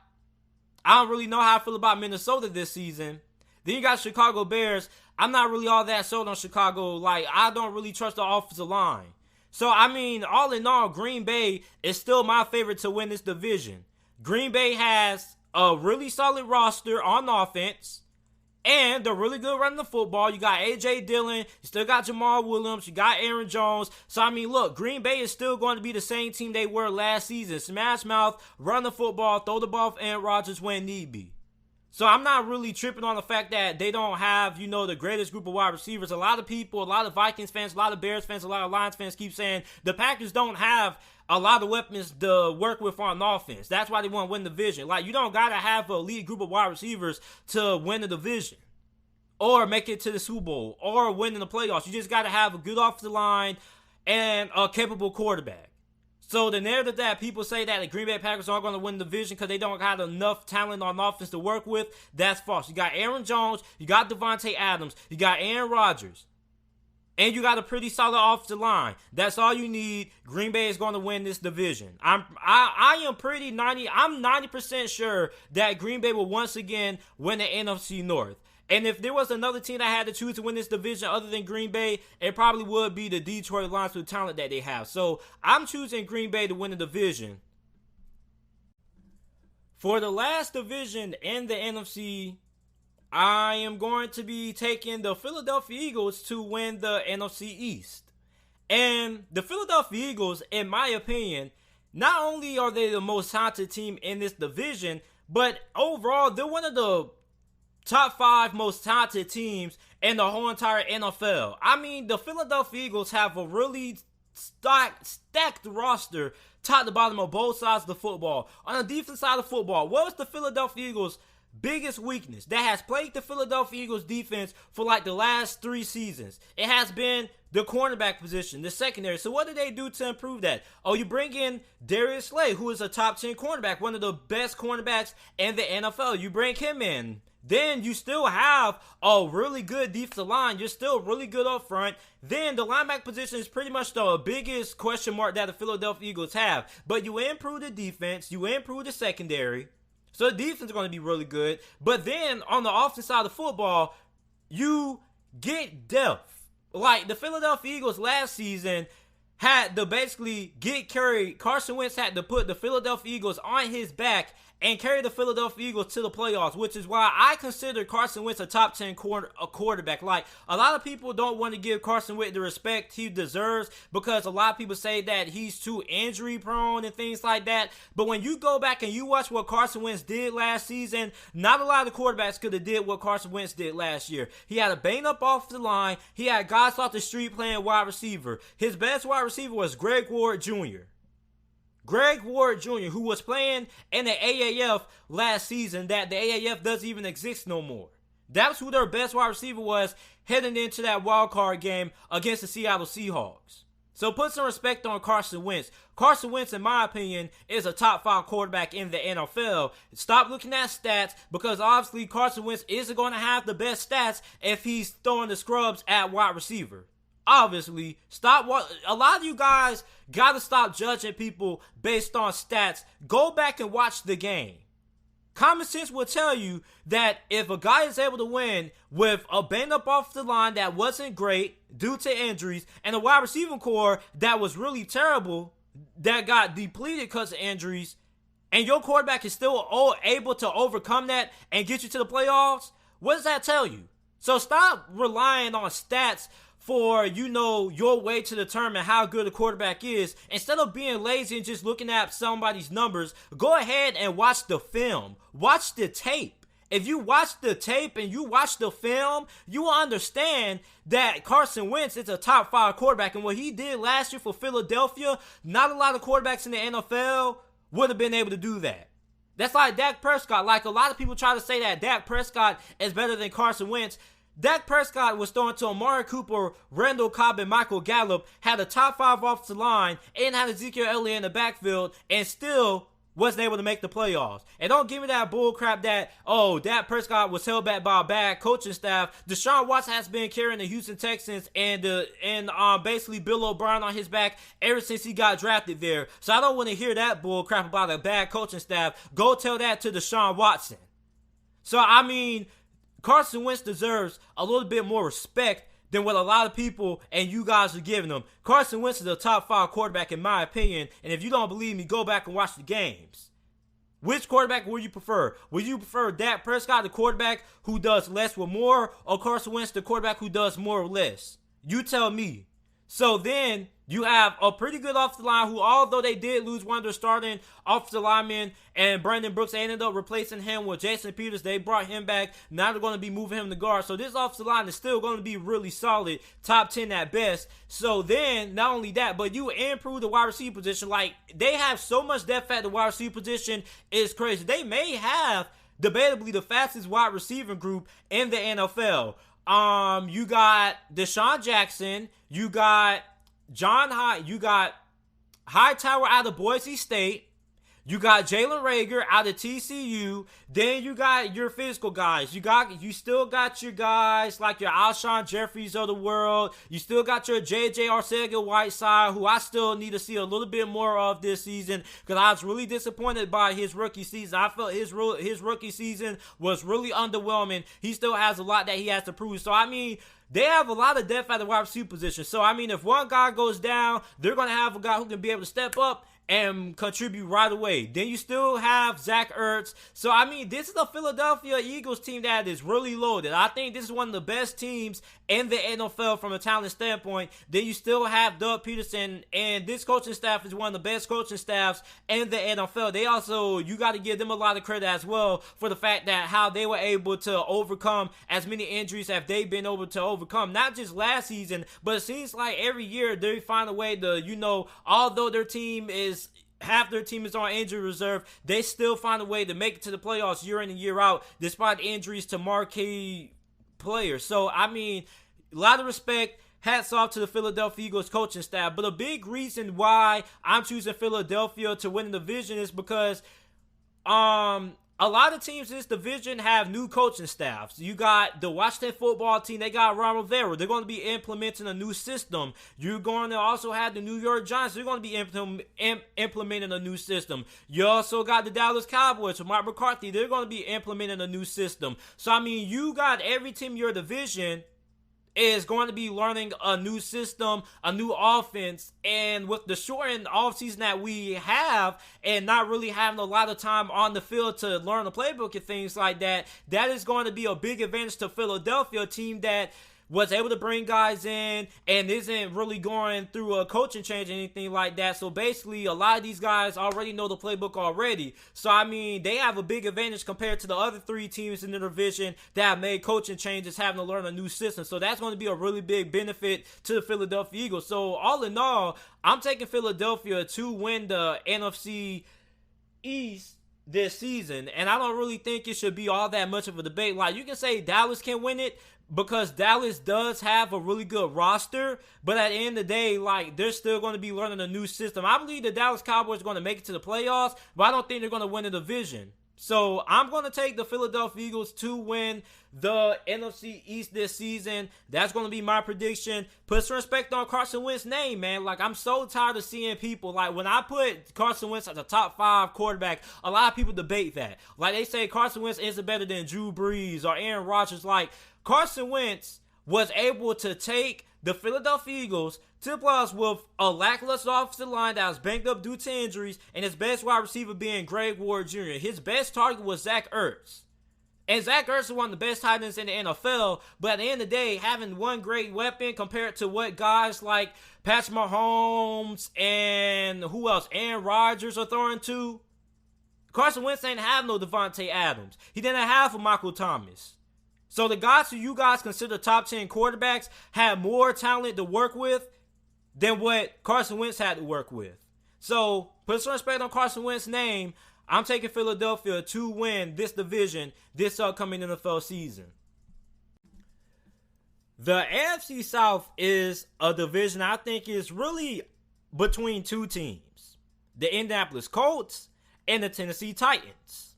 [SPEAKER 1] I don't really know how I feel about Minnesota this season. Then you got Chicago Bears. I'm not really all that sold on Chicago. Like, I don't really trust the offensive line. So, I mean, all in all, Green Bay is still my favorite to win this division. Green Bay has a really solid roster on offense, and they're really good running the football. You got A.J. Dillon, you still got Jamal Williams, you got Aaron Jones. So, I mean, look, Green Bay is still going to be the same team they were last season. Smash mouth, run the football, throw the ball for Aaron Rodgers when need be. So I'm not really tripping on the fact that they don't have, you know, the greatest group of wide receivers. A lot of people, a lot of Vikings fans, a lot of Bears fans, a lot of Lions fans keep saying the Packers don't have a lot of weapons to work with on offense. That's why they want to win the division. Like, you don't got to have an elite group of wide receivers to win the division or make it to the Super Bowl or win in the playoffs. You just got to have a good offensive line and a capable quarterback. So the narrative that people say that the Green Bay Packers aren't going to win the division because they don't have enough talent on offense to work with, that's false. You got Aaron Jones, you got Davante Adams, you got Aaron Rodgers, and you got a pretty solid offensive line. That's all you need. Green Bay is going to win this division. I'm 90% sure that Green Bay will once again win the NFC North. And if there was another team that had to choose to win this division other than Green Bay, it probably would be the Detroit Lions with the talent that they have. So I'm choosing Green Bay to win the division. For the last division in the NFC, I am going to be taking the Philadelphia Eagles to win the NFC East. And the Philadelphia Eagles, in my opinion, not only are they the most talented team in this division, but overall, they're one of the top 5 most talented teams in the whole entire NFL. I mean, the Philadelphia Eagles have a really stacked roster, top to bottom of both sides of the football. On the defense side of football, what was the Philadelphia Eagles' biggest weakness that has plagued the Philadelphia Eagles defense for like the last 3 seasons? It has been the cornerback position, the secondary. So what did they do to improve that? Oh, you bring in Darius Slay, who is a top 10 cornerback, one of the best cornerbacks in the NFL. You bring him in. Then you still have a really good defensive line. You're still really good up front. Then the linebacker position is pretty much the biggest question mark that the Philadelphia Eagles have. But you improve the defense. You improve the secondary. So the defense is going to be really good. But then on the offensive side of the football, you get depth. Like the Philadelphia Eagles last season had to basically get carried. Carson Wentz had to put the Philadelphia Eagles on his back and carry the Philadelphia Eagles to the playoffs, which is why I consider Carson Wentz a top 10 quarterback. Like, a lot of people don't want to give Carson Wentz the respect he deserves because a lot of people say that he's too injury prone and things like that. But when you go back and you watch what Carson Wentz did last season, not a lot of quarterbacks could have did what Carson Wentz did last year. He had a bang up off the line. He had guys off the street playing wide receiver. His best wide receiver was Greg Ward Jr. Greg Ward Jr., who was playing in the AAF last season, that the AAF doesn't even exist no more. That's who their best wide receiver was heading into that wild card game against the Seattle Seahawks. So put some respect on Carson Wentz. Carson Wentz, in my opinion, is a top 5 quarterback in the NFL. Stop looking at stats because obviously Carson Wentz isn't going to have the best stats if he's throwing the scrubs at wide receiver. Obviously, a lot of you guys gotta stop judging people based on stats. Go back and watch the game. Common sense will tell you that if a guy is able to win with a bang up off the line that wasn't great due to injuries and a wide receiving core that was really terrible that got depleted because of injuries, and your quarterback is still able to overcome that and get you to the playoffs, what does that tell you? So stop relying on stats for, your way to determine how good a quarterback is. Instead of being lazy and just looking at somebody's numbers, go ahead and watch the film. Watch the tape. If you watch the tape and you watch the film, you will understand that Carson Wentz is a top 5 quarterback. And what he did last year for Philadelphia, not a lot of quarterbacks in the NFL would have been able to do that. That's like Dak Prescott. Like, a lot of people try to say that Dak Prescott is better than Carson Wentz. Dak Prescott was throwing to Amari Cooper, Randall Cobb, and Michael Gallup, had a top 5 offensive line, and had Ezekiel Elliott in the backfield, and still wasn't able to make the playoffs. And don't give me that bull crap that, Dak Prescott was held back by a bad coaching staff. Deshaun Watson has been carrying the Houston Texans and basically Bill O'Brien on his back ever since he got drafted there. So I don't want to hear that bull crap about a bad coaching staff. Go tell that to Deshaun Watson. So, I mean, Carson Wentz deserves a little bit more respect than what a lot of people and you guys are giving him. Carson Wentz is a top 5 quarterback in my opinion, and if you don't believe me, go back and watch the games. Which quarterback would you prefer? Would you prefer Dak Prescott, the quarterback who does less with more, or Carson Wentz, the quarterback who does more with less? You tell me. So then you have a pretty good offensive line who, although they did lose one of their starting offensive linemen and Brandon Brooks, they ended up replacing him with Jason Peters. They brought him back. Now they're going to be moving him to guard. So this offensive line is still going to be really solid, top 10 at best. So then, not only that, but you improve the wide receiver position. Like, they have so much depth at the wide receiver position, it's crazy. They may have, debatably, the fastest wide receiver group in the NFL. You got Deshaun Jackson, you got you got Hightower out of Boise State, you got Jalen Reagor out of TCU, then you got your physical guys. You still got your guys like your Alshon Jeffries of the world. You still got your JJ Arcega-Whiteside, who I still need to see a little bit more of this season because I was really disappointed by his rookie season. I felt his rookie season was really underwhelming. He still has a lot that he has to prove. So, I mean, they have a lot of depth at the wide receiver position. So, I mean, if one guy goes down, they're going to have a guy who can be able to step up and contribute right away. Then you still have Zach Ertz. So, I mean, this is a Philadelphia Eagles team that is really loaded. I think this is one of the best teams in the NFL from a talent standpoint. Then you still have Doug Peterson, and this coaching staff is one of the best coaching staffs in the NFL. They also, you got to give them a lot of credit as well for the fact that how they were able to overcome as many injuries as they've been able to overcome. Not just last season, but it seems like every year they find a way to, although their team is half their team is on injury reserve, they still find a way to make it to the playoffs year in and year out, despite injuries to marquee players. So, I mean, a lot of respect. Hats off to the Philadelphia Eagles coaching staff. But a big reason why I'm choosing Philadelphia to win the division is because a lot of teams in this division have new coaching staffs. You got the Washington football team. They got Ron Rivera. They're going to be implementing a new system. You're going to also have the New York Giants. They're going to be implementing a new system. You also got the Dallas Cowboys with Mike McCarthy. They're going to be implementing a new system. So, I mean, you got every team in your division is going to be learning a new system, a new offense, and with the shortened offseason that we have and not really having a lot of time on the field to learn the playbook and things like that, that is going to be a big advantage to Philadelphia, a team that was able to bring guys in and isn't really going through a coaching change or anything like that. So basically, a lot of these guys already know the playbook already. So, I mean, they have a big advantage compared to the other three teams in the division that have made coaching changes, having to learn a new system. So that's going to be a really big benefit to the Philadelphia Eagles. So, all in all, I'm taking Philadelphia to win the NFC East this season, and I don't really think it should be all that much of a debate. Like, you can say Dallas can win it because Dallas does have a really good roster, but at the end of the day, like, they're still going to be learning a new system. I believe the Dallas Cowboys are going to make it to the playoffs, but I don't think they're going to win the division. So I'm going to take the Philadelphia Eagles to win the NFC East this season. That's going to be my prediction. Put some respect on Carson Wentz's name, man. Like, I'm so tired of seeing people, like, when I put Carson Wentz as a top 5 quarterback, a lot of people debate that. Like, they say Carson Wentz isn't better than Drew Brees or Aaron Rodgers. Like, Carson Wentz was able to take the Philadelphia Eagles to the playoffs with a lackluster offensive line that was banged up due to injuries, and his best wide receiver being Greg Ward Jr. His best target was Zach Ertz. And Zach Ertz is one of the best tight ends in the NFL, but at the end of the day, having one great weapon compared to what guys like Patrick Mahomes and who else, Aaron Rodgers are throwing to, Carson Wentz ain't have no Devontae Adams. He didn't have a Michael Thomas. So the guys who you guys consider top 10 quarterbacks had more talent to work with than what Carson Wentz had to work with. So put some respect on Carson Wentz's name. I'm taking Philadelphia to win this division this upcoming NFL season. The AFC South is a division I think is really between two teams, the Indianapolis Colts and the Tennessee Titans.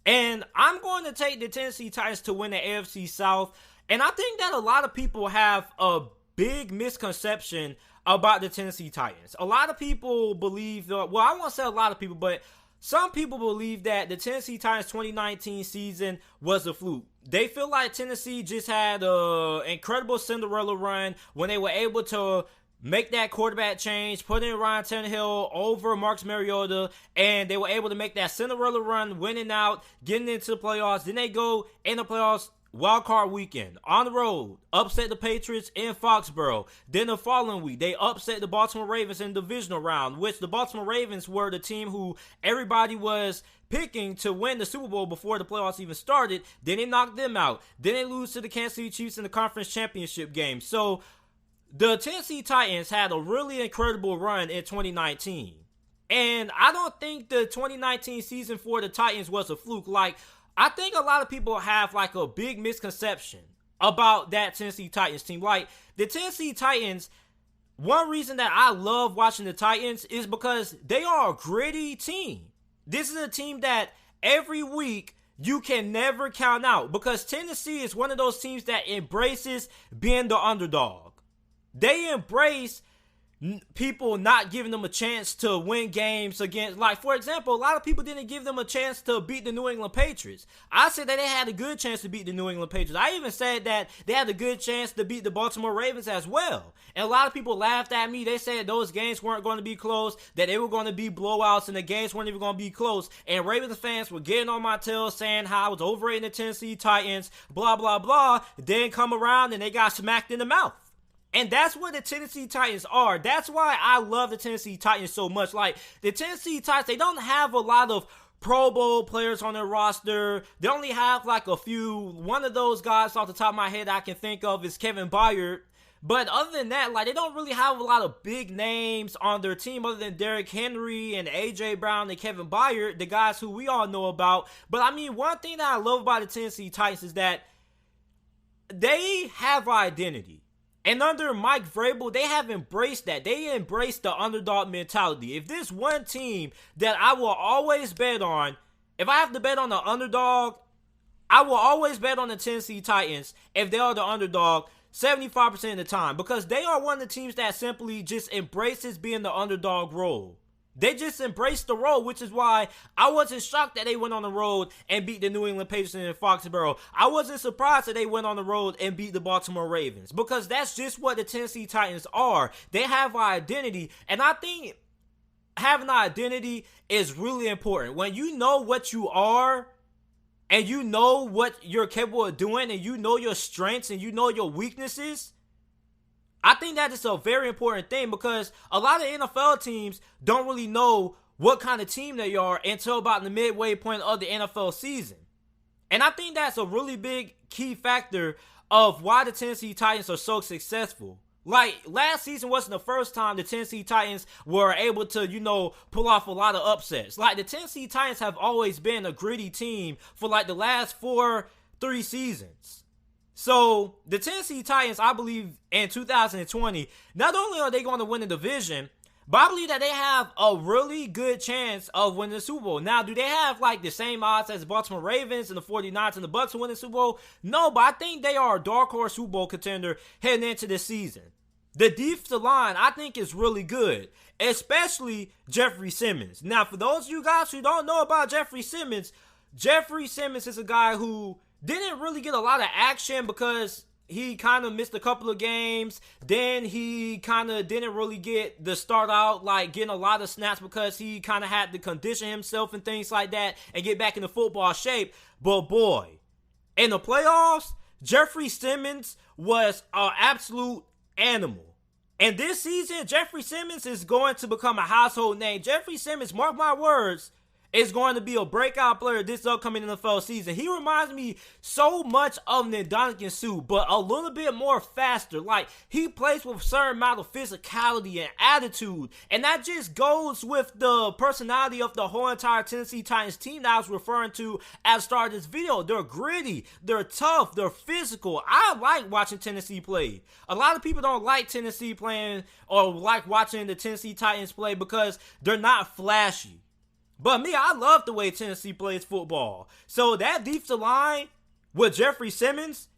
[SPEAKER 1] And I'm going to take the Tennessee Titans to win the AFC South. And I think that a lot of people have a big misconception about the Tennessee Titans. A lot of people believe, well, I won't say a lot of people, but some people believe that the Tennessee Titans 2019 season was a fluke. They feel like Tennessee just had an incredible Cinderella run when they were able to make that quarterback change, put in Ryan Tannehill over Marcus Mariota, and they were able to make that Cinderella run, winning out, getting into the playoffs. Then they go in the playoffs wild card weekend, on the road, upset the Patriots in Foxborough. Then the following week, they upset the Baltimore Ravens in the divisional round, which the Baltimore Ravens were the team who everybody was picking to win the Super Bowl before the playoffs even started. Then they knocked them out. Then they lose to the Kansas City Chiefs in the conference championship game. So the Tennessee Titans had a really incredible run in 2019. And I don't think the 2019 season for the Titans was a fluke. Like, I think a lot of people have like a big misconception about that Tennessee Titans team. Like, the Tennessee Titans, one reason that I love watching the Titans is because they are a gritty team. This is a team that every week you can never count out, because Tennessee is one of those teams that embraces being the underdog. They embrace people not giving them a chance to win games against, like, for example, a lot of people didn't give them a chance to beat the New England Patriots. I said that they had a good chance to beat the New England Patriots. I even said that they had a good chance to beat the Baltimore Ravens as well. And a lot of people laughed at me. They said those games weren't going to be close, that they were going to be blowouts, and the games weren't even going to be close. And Ravens fans were getting on my tail saying how I was overrating the Tennessee Titans, blah, blah, blah. Then come around and they got smacked in the mouth. And that's what the Tennessee Titans are. That's why I love the Tennessee Titans so much. Like, the Tennessee Titans, they don't have a lot of Pro Bowl players on their roster. They only have like a few. One of those guys off the top of my head I can think of is Kevin Byard. But other than that, like, they don't really have a lot of big names on their team other than Derrick Henry and A.J. Brown and Kevin Byard, the guys who we all know about. But, I mean, one thing that I love about the Tennessee Titans is that they have identity. And under Mike Vrabel, they have embraced that. They embraced the underdog mentality. If there's one team that I will always bet on, if I have to bet on the underdog, I will always bet on the Tennessee Titans if they are the underdog 75% of the time. Because they are one of the teams that simply just embraces being the underdog role. They just embraced the role, which is why I wasn't shocked that they went on the road and beat the New England Patriots in Foxborough. I wasn't surprised that they went on the road and beat the Baltimore Ravens, because that's just what the Tennessee Titans are. They have an identity, and I think having an identity is really important. When you know what you are, and you know what you're capable of doing, and you know your strengths, and you know your weaknesses, I think that is a very important thing, because a lot of NFL teams don't really know what kind of team they are until about the midway point of the NFL season. And I think that's a really big key factor of why the Tennessee Titans are so successful. Like, last season wasn't the first time the Tennessee Titans were able to, pull off a lot of upsets. Like, the Tennessee Titans have always been a gritty team for like the last 3 seasons. So, the Tennessee Titans, I believe, in 2020, not only are they going to win the division, but I believe that they have a really good chance of winning the Super Bowl. Now, do they have, like, the same odds as the Baltimore Ravens and the 49ers and the Bucs to win the Super Bowl? No, but I think they are a dark horse Super Bowl contender heading into this season. The defensive line, I think, is really good, especially Jeffrey Simmons. Now, for those of you guys who don't know about Jeffrey Simmons is a guy who didn't really get a lot of action because he kind of missed a couple of games. Then he kind of didn't really get the start out, like getting a lot of snaps, because he kind of had to condition himself and things like that and get back into football shape. But boy, in the playoffs, Jeffrey Simmons was an absolute animal. And this season, Jeffrey Simmons is going to become a household name. Jeffrey Simmons, mark my words, is going to be a breakout player this upcoming NFL season. He reminds me so much of Ndamukong Suh, but a little bit more faster. Like, he plays with a certain amount of physicality and attitude, and that just goes with the personality of the whole entire Tennessee Titans team that I was referring to at the start of this video. They're gritty, they're tough, they're physical. I like watching Tennessee play. A lot of people don't like Tennessee playing or like watching the Tennessee Titans play because they're not flashy. But me, I love the way Tennessee plays football. So that defensive line with Jeffrey Simmons,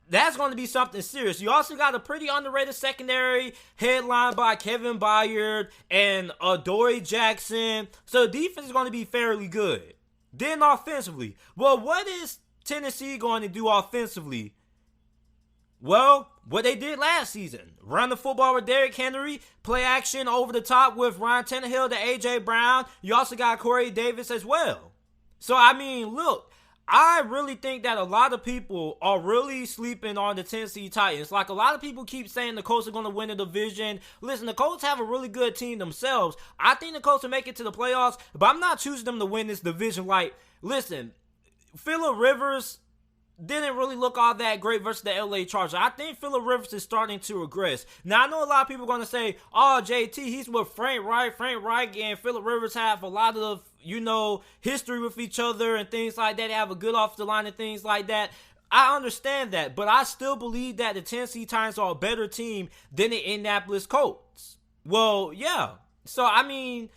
[SPEAKER 1] that's going to be something serious. You also got a pretty underrated secondary headlined by Kevin Byard and Adoree Jackson. So the defense is going to be fairly good. Then offensively, well, what is Tennessee going to do offensively? Well, what they did last season. Run the football with Derrick Henry. Play action over the top with Ryan Tannehill to A.J. Brown. You also got Corey Davis as well. So, I mean, look, I really think that a lot of people are really sleeping on the Tennessee Titans. Like, a lot of people keep saying the Colts are going to win the division. Listen, the Colts have a really good team themselves. I think the Colts will make it to the playoffs, but I'm not choosing them to win this division. Like, listen, Phillip Rivers didn't really look all that great versus the LA Chargers. I think Phillip Rivers is starting to regress. Now, I know a lot of people are going to say, oh, JT, he's with Frank Reich. Frank Reich and Phillip Rivers have a lot of, history with each other and things like that. They have a good offensive line and things like that. I understand that, but I still believe that the Tennessee Titans are a better team than the Indianapolis Colts. Well, yeah. So, I mean,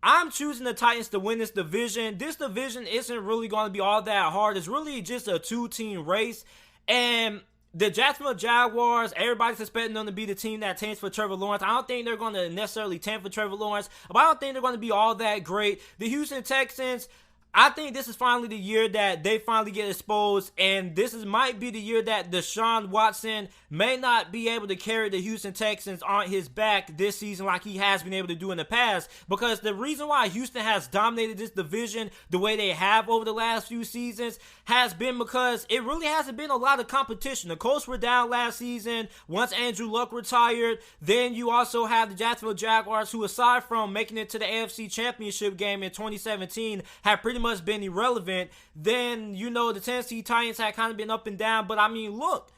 [SPEAKER 1] I'm choosing the Titans to win this division. This division isn't really going to be all that hard. It's really just a 2-team race. And the Jacksonville Jaguars, everybody's expecting them to be the team that tanks for Trevor Lawrence. I don't think they're going to necessarily tank for Trevor Lawrence, but I don't think they're going to be all that great. The Houston Texans, I think this is finally the year that they finally get exposed, and might be the year that Deshaun Watson may not be able to carry the Houston Texans on his back this season like he has been able to do in the past, because the reason why Houston has dominated this division the way they have over the last few seasons has been because it really hasn't been a lot of competition. The Colts were down last season once Andrew Luck retired. Then you also have the Jacksonville Jaguars, who, aside from making it to the AFC Championship game in 2017, have pretty much been irrelevant. Then, the Tennessee Titans had kind of been up and down. But, I mean, look,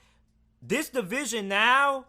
[SPEAKER 1] this division now,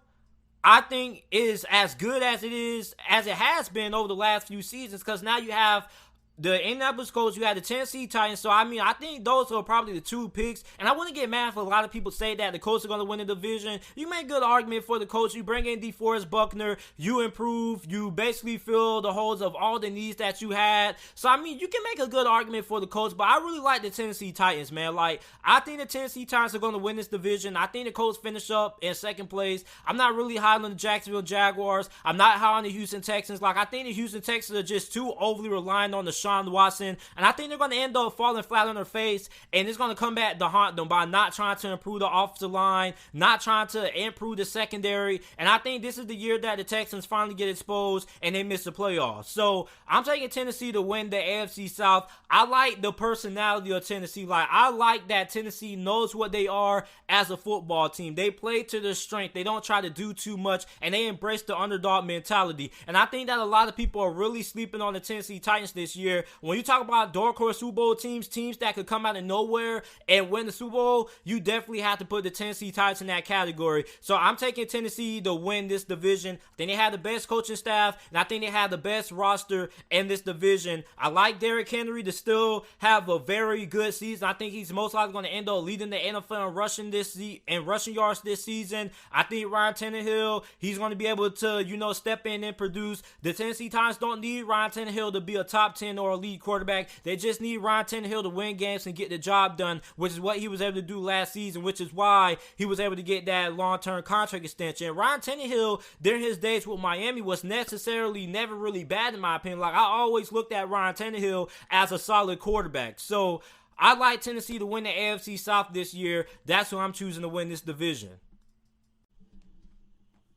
[SPEAKER 1] I think, is as good as it has been over the last few seasons, because now you have the Indianapolis Colts, you had the Tennessee Titans. So, I mean, I think those are probably the two picks. And I wouldn't get mad if a lot of people say that the Colts are going to win the division. You make a good argument for the Colts. You bring in DeForest Buckner. You improve. You basically fill the holes of all the needs that you had. So, I mean, you can make a good argument for the Colts. But I really like the Tennessee Titans, man. Like, I think the Tennessee Titans are going to win this division. I think the Colts finish up in second place. I'm not really high on the Jacksonville Jaguars. I'm not high on the Houston Texans. Like, I think the Houston Texans are just too overly reliant on the Deshaun Watson, and I think they're going to end up falling flat on their face, and it's going to come back to haunt them by not trying to improve the offensive line, not trying to improve the secondary, and I think this is the year that the Texans finally get exposed and they miss the playoffs. So I'm taking Tennessee to win the AFC South. I like the personality of Tennessee. Like, I like that Tennessee knows what they are as a football team. They play to their strength. They don't try to do too much, and they embrace the underdog mentality. And I think that a lot of people are really sleeping on the Tennessee Titans this year. When you talk about dark horse Super Bowl teams that could come out of nowhere and win the Super Bowl, you definitely have to put the Tennessee Titans in that category. So I'm taking Tennessee to win this division. I think they have the best coaching staff, and I think they have the best roster in this division. I like Derrick Henry to still have a very good season. I think he's most likely going to end up leading the NFL in rushing yards this season. I think Ryan Tannehill, he's going to be able to, step in and produce. The Tennessee Titans don't need Ryan Tannehill to be a top 10 or elite quarterback. They just need Ryan Tannehill to win games and get the job done, which is what he was able to do last season, which is why he was able to get that long-term contract extension. Ryan Tannehill, during his days with Miami, was necessarily never really bad in my opinion. Like, I always looked at Ryan Tannehill as a solid quarterback. So I like Tennessee to win the AFC South this year. That's who I'm choosing to win this division.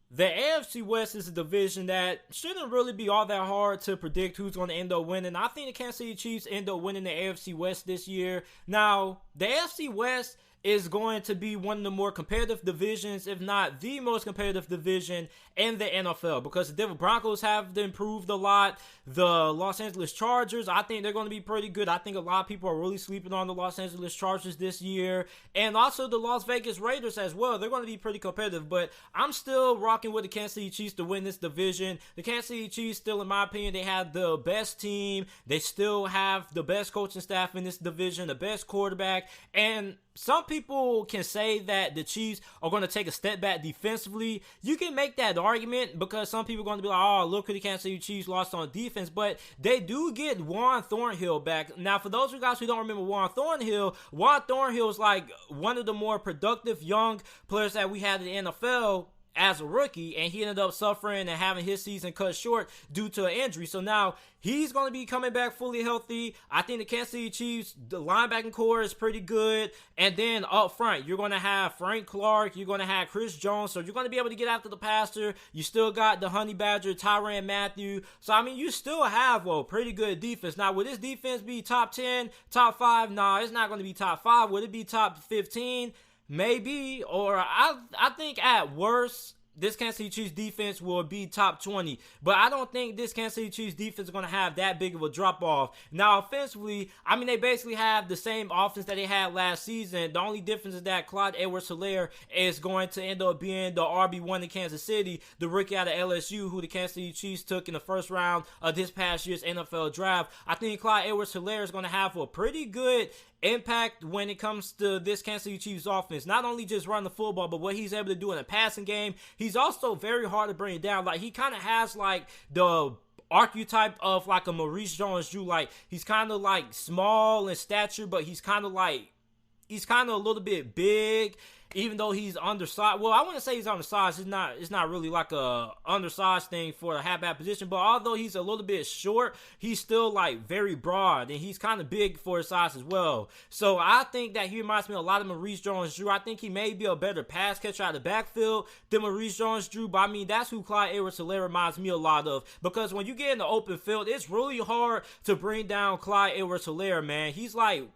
[SPEAKER 1] The AFC West is a division that shouldn't really be all that hard to predict who's going to end up winning. I think the Kansas City Chiefs end up winning the AFC West this year. Now, the AFC West is going to be one of the more competitive divisions, if not the most competitive division in the NFL, because the Denver Broncos have improved a lot. The Los Angeles Chargers, I think they're going to be pretty good. I think a lot of people are really sleeping on the Los Angeles Chargers this year, and also the Las Vegas Raiders as well. They're going to be pretty competitive, but I'm still rocking with the Kansas City Chiefs to win this division. The Kansas City Chiefs still, in my opinion, they have the best team. They still have the best coaching staff in this division, the best quarterback, and some people can say that the Chiefs are going to take a step back defensively. You can make that argument because some people are going to be like, oh, look who the Kansas City Chiefs lost on defense. But they do get Juan Thornhill back. Now, for those of you guys who don't remember Juan Thornhill is like one of the more productive young players that we had in the NFL as a rookie, and he ended up suffering and having his season cut short due to an injury. So now he's going to be coming back fully healthy. I think the Kansas City Chiefs, the linebacking core is pretty good. And then up front, you're going to have Frank Clark. You're going to have Chris Jones. So you're going to be able to get after the passer. You still got the Honey Badger, Tyrann Mathieu. So, I mean, you still have a pretty good defense. Now, will this defense be top 10, top 5? Nah, it's not going to be top 5. Would it be top 15? Maybe, or I think at worst, this Kansas City Chiefs defense will be top 20. But I don't think this Kansas City Chiefs defense is going to have that big of a drop-off. Now, offensively, I mean, they basically have the same offense that they had last season. The only difference is that Clyde Edwards-Helaire is going to end up being the RB1 in Kansas City, the rookie out of LSU, who the Kansas City Chiefs took in the first round of this past year's NFL draft. I think Clyde Edwards-Helaire is going to have a pretty good impact when it comes to this Kansas City Chiefs offense. Not only just run the football, but what he's able to do in a passing game. He's also very hard to bring down. Like, he kind of has like the archetype of like a Maurice Jones-Drew. Like, he's kind of like small in stature, but he's kind of a little bit big. Even though he's undersized, well, I wouldn't say he's undersized. It's not really like a undersized thing for a halfback position. But although he's a little bit short, he's still like very broad, and he's kind of big for his size as well. So I think that he reminds me a lot of Maurice Jones-Drew. I think he may be a better pass catcher out of the backfield than Maurice Jones-Drew. But I mean, that's who Clyde Edwards-Helaire reminds me a lot of, because when you get in the open field, it's really hard to bring down Clyde Edwards-Helaire, man. He's like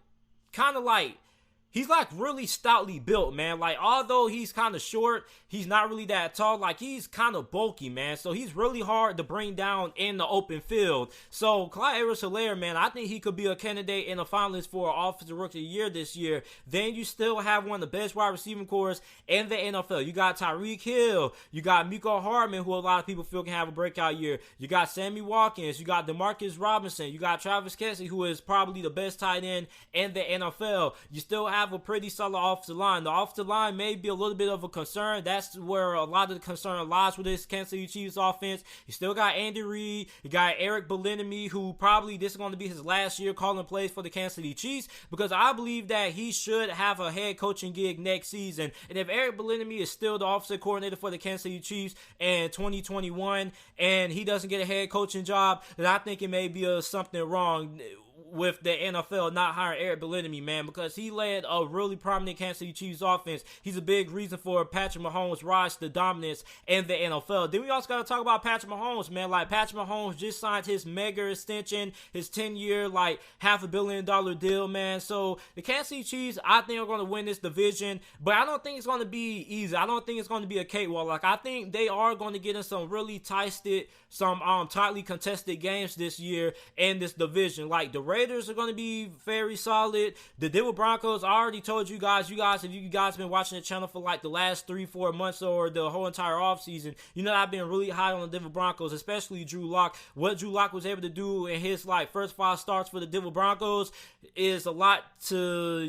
[SPEAKER 1] kind of like he's like really stoutly built, man. Like, although he's kind of short, he's not really that tall. Like, he's kind of bulky, man. So he's really hard to bring down in the open field. So Clyde Edwards-Helaire, man, I think he could be a candidate in the finalists for Offensive Rookie of the Year this year. Then you still have one of the best wide receiving cores in the NFL. You got Tyreek Hill. You got Mecole Hardman, who a lot of people feel can have a breakout year. You got Sammy Watkins. You got Demarcus Robinson. You got Travis Kelce, who is probably the best tight end in the NFL. You still have a pretty solid offensive line. The offensive line may be a little bit of a concern. That's where a lot of the concern lies with this Kansas City Chiefs offense. You still got Andy Reid. You got Eric Bieniemy, who probably this is going to be his last year calling plays for the Kansas City Chiefs, because I believe that he should have a head coaching gig next season. And if Eric Bieniemy is still the offensive coordinator for the Kansas City Chiefs in 2021 and he doesn't get a head coaching job, then I think it may be something wrong with the NFL not hiring Eric Bieniemy, man, because he led a really prominent Kansas City Chiefs offense. He's a big reason for Patrick Mahomes' rise to dominance in the NFL. Then we also got to talk about Patrick Mahomes, man. Like, Patrick Mahomes just signed his mega extension, his 10-year, like, $500 million deal, man. So the Kansas City Chiefs, I think, are going to win this division, but I don't think it's going to be easy. I don't think it's going to be a cakewalk. Like, I think they are going to get in some really tightly contested games this year in this division. Like, the Raiders are going to be very solid. The Denver Broncos, I already told you guys, if you guys been watching the channel for like the last 3-4 months or the whole entire offseason, you know I've been really high on the Denver Broncos, especially Drew Lock. What Drew Lock was able to do in his like first 5 starts for the Denver Broncos is a lot to,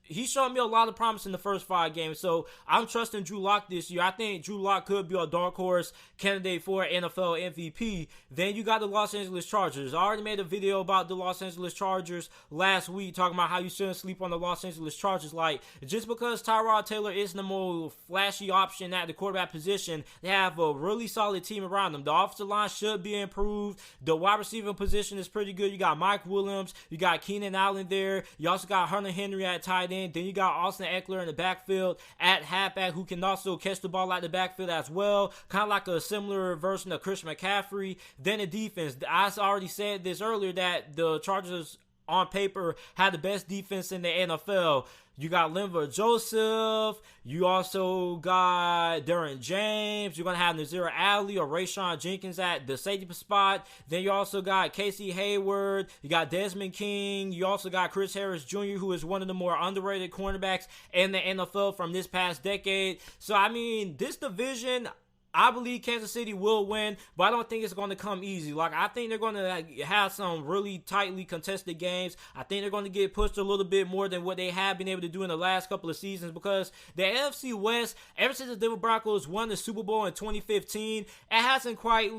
[SPEAKER 1] he's showing me a lot of promise in the first 5 games. So I'm trusting Drew Lock this year. I think Drew Lock could be a dark horse candidate for NFL MVP. Then you got the Los Angeles Chargers. I already made a video about the Los Angeles Chargers last week, talking about how you shouldn't sleep on the Los Angeles Chargers. Like, just because Tyrod Taylor isn't the more flashy option at the quarterback position, they have a really solid team around them. The offensive line should be improved. The wide receiver position is pretty good. You got Mike Williams. You got Keenan Allen there. You also got Hunter Henry at tight end. Then you got Austin Eckler in the backfield at halfback, who can also catch the ball out the backfield as well. Kind of like a similar version of Christian McCaffrey. Then the defense. I already said this earlier that the Chargers on paper had the best defense in the NFL. You got Linval Joseph. You also got Derwin James. You're going to have Nazir Ali or Rayshawn Jenkins at the safety spot. Then you also got Casey Hayward. You got Desmond King. You also got Chris Harris Jr., who is one of the more underrated cornerbacks in the NFL from this past decade. So, I mean, this division, I believe Kansas City will win, but I don't think it's going to come easy. Like, I think they're going to have some really tightly contested games. I think they're going to get pushed a little bit more than what they have been able to do in the last couple of seasons, because the AFC West, ever since the Denver Broncos won the Super Bowl in 2015, it hasn't quite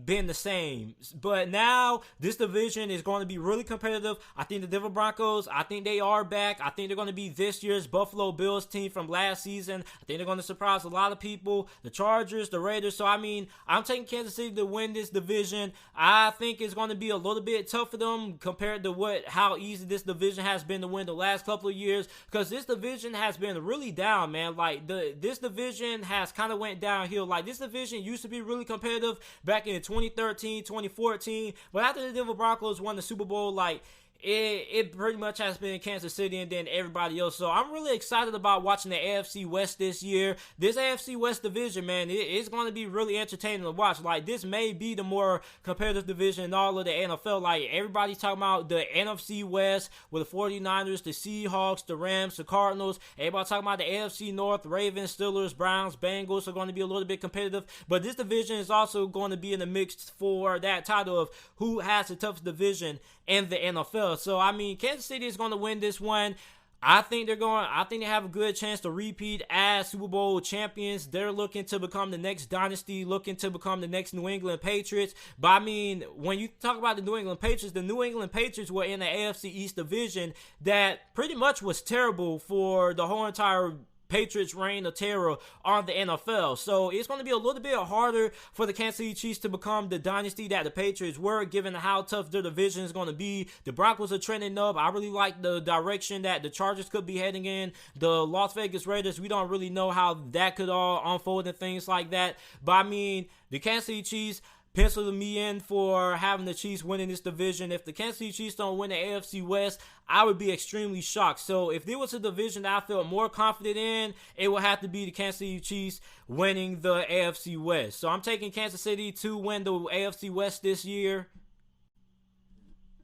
[SPEAKER 1] been the same. But now, this division is going to be really competitive. I think the Denver Broncos, I think they are back. I think they're going to be this year's Buffalo Bills team from last season. I think they're going to surprise a lot of people. The Chargers, the Raiders. So, I mean, I'm taking Kansas City to win this division. I think it's going to be a little bit tough for them compared to how easy this division has been to win the last couple of years, because this division has been really down, man. Like, this division has kind of went downhill. Like, this division used to be really competitive back in 2013, 2014, but after the Denver Broncos won the Super Bowl, like, it pretty much has been Kansas City and then everybody else. So I'm really excited about watching the AFC West this year. This AFC West division, man, it's going to be really entertaining to watch. Like, this may be the more competitive division in all of the NFL. Like, everybody's talking about the NFC West with the 49ers, the Seahawks, the Rams, the Cardinals. Everybody talking about the AFC North, Ravens, Steelers, Browns, Bengals are going to be a little bit competitive. But this division is also going to be in the mix for that title of who has the toughest division in the NFL. So, I mean, Kansas City is going to win this one. I think they have a good chance to repeat as Super Bowl champions. They're looking to become the next dynasty, looking to become the next New England Patriots. But, I mean, when you talk about the New England Patriots were in the AFC East division that pretty much was terrible for the whole entire Patriots' reign of terror on the NFL. So it's going to be a little bit harder for the Kansas City Chiefs to become the dynasty that the Patriots were, given how tough their division is going to be. The Broncos are trending up. I really like the direction that the Chargers could be heading in. The Las Vegas Raiders, we don't really know how that could all unfold and things like that. But I mean, the Kansas City Chiefs, penciled me in for having the Chiefs winning this division. If the Kansas City Chiefs don't win the AFC West, I would be extremely shocked. So if there was a division that I felt more confident in, it would have to be the Kansas City Chiefs winning the AFC West. So I'm taking Kansas City to win the AFC West this year.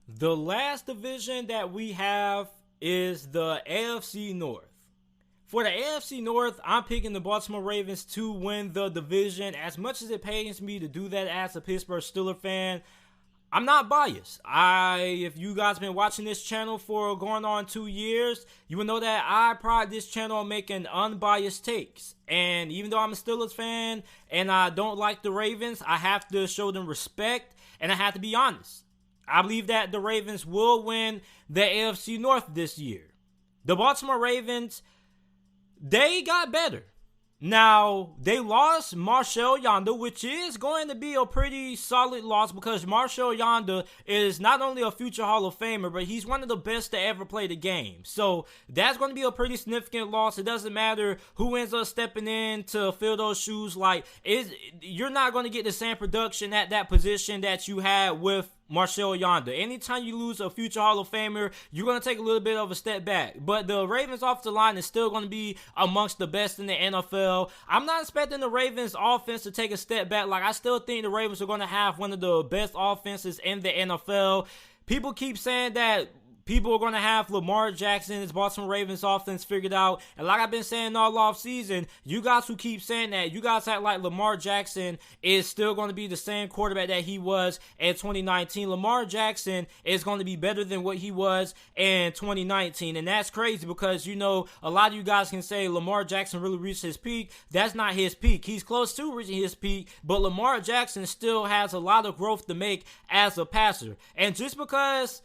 [SPEAKER 1] The last division that we have is the AFC North. For the AFC North, I'm picking the Baltimore Ravens to win the division. As much as it pains me to do that as a Pittsburgh Steelers fan, I'm not biased. If you guys been watching this channel for going on 2 years, you will know that I pride this channel on making unbiased takes. And even though I'm a Steelers fan and I don't like the Ravens, I have to show them respect and I have to be honest. I believe that the Ravens will win the AFC North this year. The Baltimore Ravens, they got better. Now, they lost Marshall Yanda, which is going to be a pretty solid loss because Marshall Yanda is not only a future Hall of Famer, but he's one of the best to ever play the game. So that's going to be a pretty significant loss. It doesn't matter who ends up stepping in to fill those shoes. You're not going to get the same production at that position that you had with Marshall Yanda. Anytime you lose a future Hall of Famer, you're going to take a little bit of a step back. But the Ravens offensive line is still going to be amongst the best in the NFL. I'm not expecting the Ravens offense to take a step back. I still think the Ravens are going to have one of the best offenses in the NFL. People keep saying that people are going to have Lamar Jackson, his Baltimore Ravens offense figured out. And like I've been saying all off season, you guys who keep saying that, you guys act like Lamar Jackson is still going to be the same quarterback that he was in 2019. Lamar Jackson is going to be better than what he was in 2019. And that's crazy because, a lot of you guys can say Lamar Jackson really reached his peak. That's not his peak. He's close to reaching his peak, but Lamar Jackson still has a lot of growth to make as a passer. And just because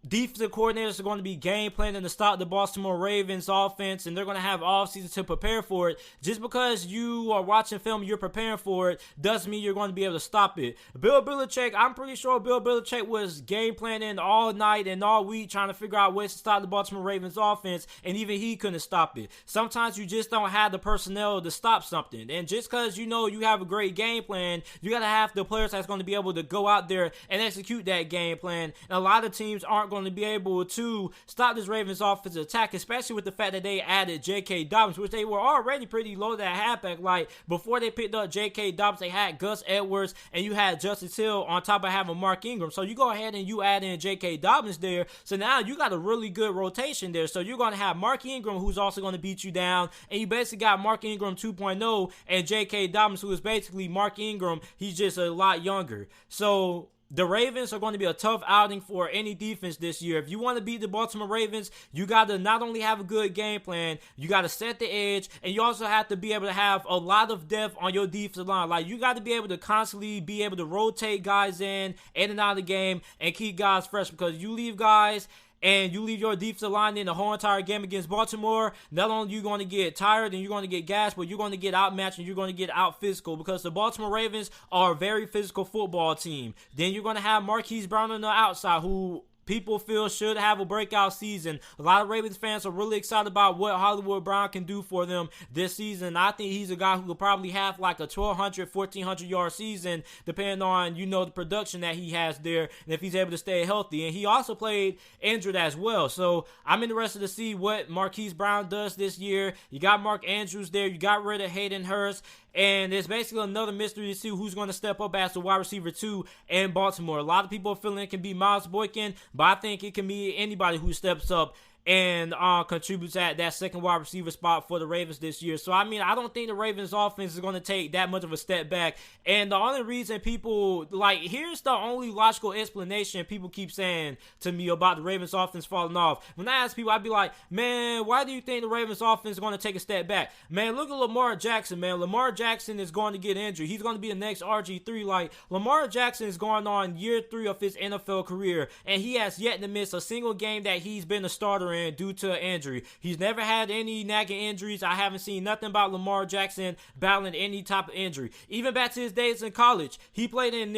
[SPEAKER 1] defensive coordinators are going to be game planning to stop the Baltimore Ravens offense, and they're going to have offseason to prepare for it. Just because you are watching film and you're preparing for it doesn't mean you're going to be able to stop it. Bill Belichick, I'm pretty sure Bill Belichick was game planning all night and all week trying to figure out ways to stop the Baltimore Ravens offense, and even he couldn't stop it. Sometimes you just don't have the personnel to stop something. And just because you have a great game plan, you got to have the players that's going to be able to go out there and execute that game plan. And a lot of teams aren't going to be able to stop this Ravens offensive attack, especially with the fact that they added J.K. Dobbins, which they were already pretty low that halfback. Before they picked up J.K. Dobbins, they had Gus Edwards and you had Justice Hill on top of having Mark Ingram. So you go ahead and you add in J.K. Dobbins there. So now you got a really good rotation there. So you're going to have Mark Ingram, who's also going to beat you down, and you basically got Mark Ingram 2.0 and J.K. Dobbins, who is basically Mark Ingram. He's just a lot younger. So the Ravens are going to be a tough outing for any defense this year. If you want to beat the Baltimore Ravens, you got to not only have a good game plan, you got to set the edge, and you also have to be able to have a lot of depth on your defensive line. You got to be able to constantly be able to rotate guys in and out of the game and keep guys fresh, because you leave guys and you leave your defensive line in the whole entire game against Baltimore, not only are you going to get tired and you're going to get gassed, but you're going to get outmatched and you're going to get out physical, because the Baltimore Ravens are a very physical football team. Then you're going to have Marquise Brown on the outside, who people feel should have a breakout season. A lot of Ravens fans are really excited about what Hollywood Brown can do for them this season. I think he's a guy who could probably have a 1,200, 1,400 yard season, depending on, the production that he has there, and if he's able to stay healthy. And he also played injured as well. So I'm interested to see what Marquise Brown does this year. You got Mark Andrews there. You got rid of Hayden Hurst. And it's basically another mystery to see who's going to step up as the wide receiver 2 in Baltimore. A lot of people are feeling it can be Miles Boykin, but I think it can be anybody who steps up and contributes at that second wide receiver spot for the Ravens this year. So, I don't think the Ravens offense is going to take that much of a step back. And the only reason people, here's the only logical explanation people keep saying to me about the Ravens offense falling off. When I ask people, I'd be like, man, why do you think the Ravens offense is going to take a step back? Man, look at Lamar Jackson, man. Lamar Jackson is going to get injured. He's going to be the next RG3. Lamar Jackson is going on year 3 of his NFL career, and he has yet to miss a single game that he's been a starter friend due to injury. He's never had any nagging injuries. I haven't seen nothing about Lamar Jackson battling any type of injury. Even back to his days in college, he played in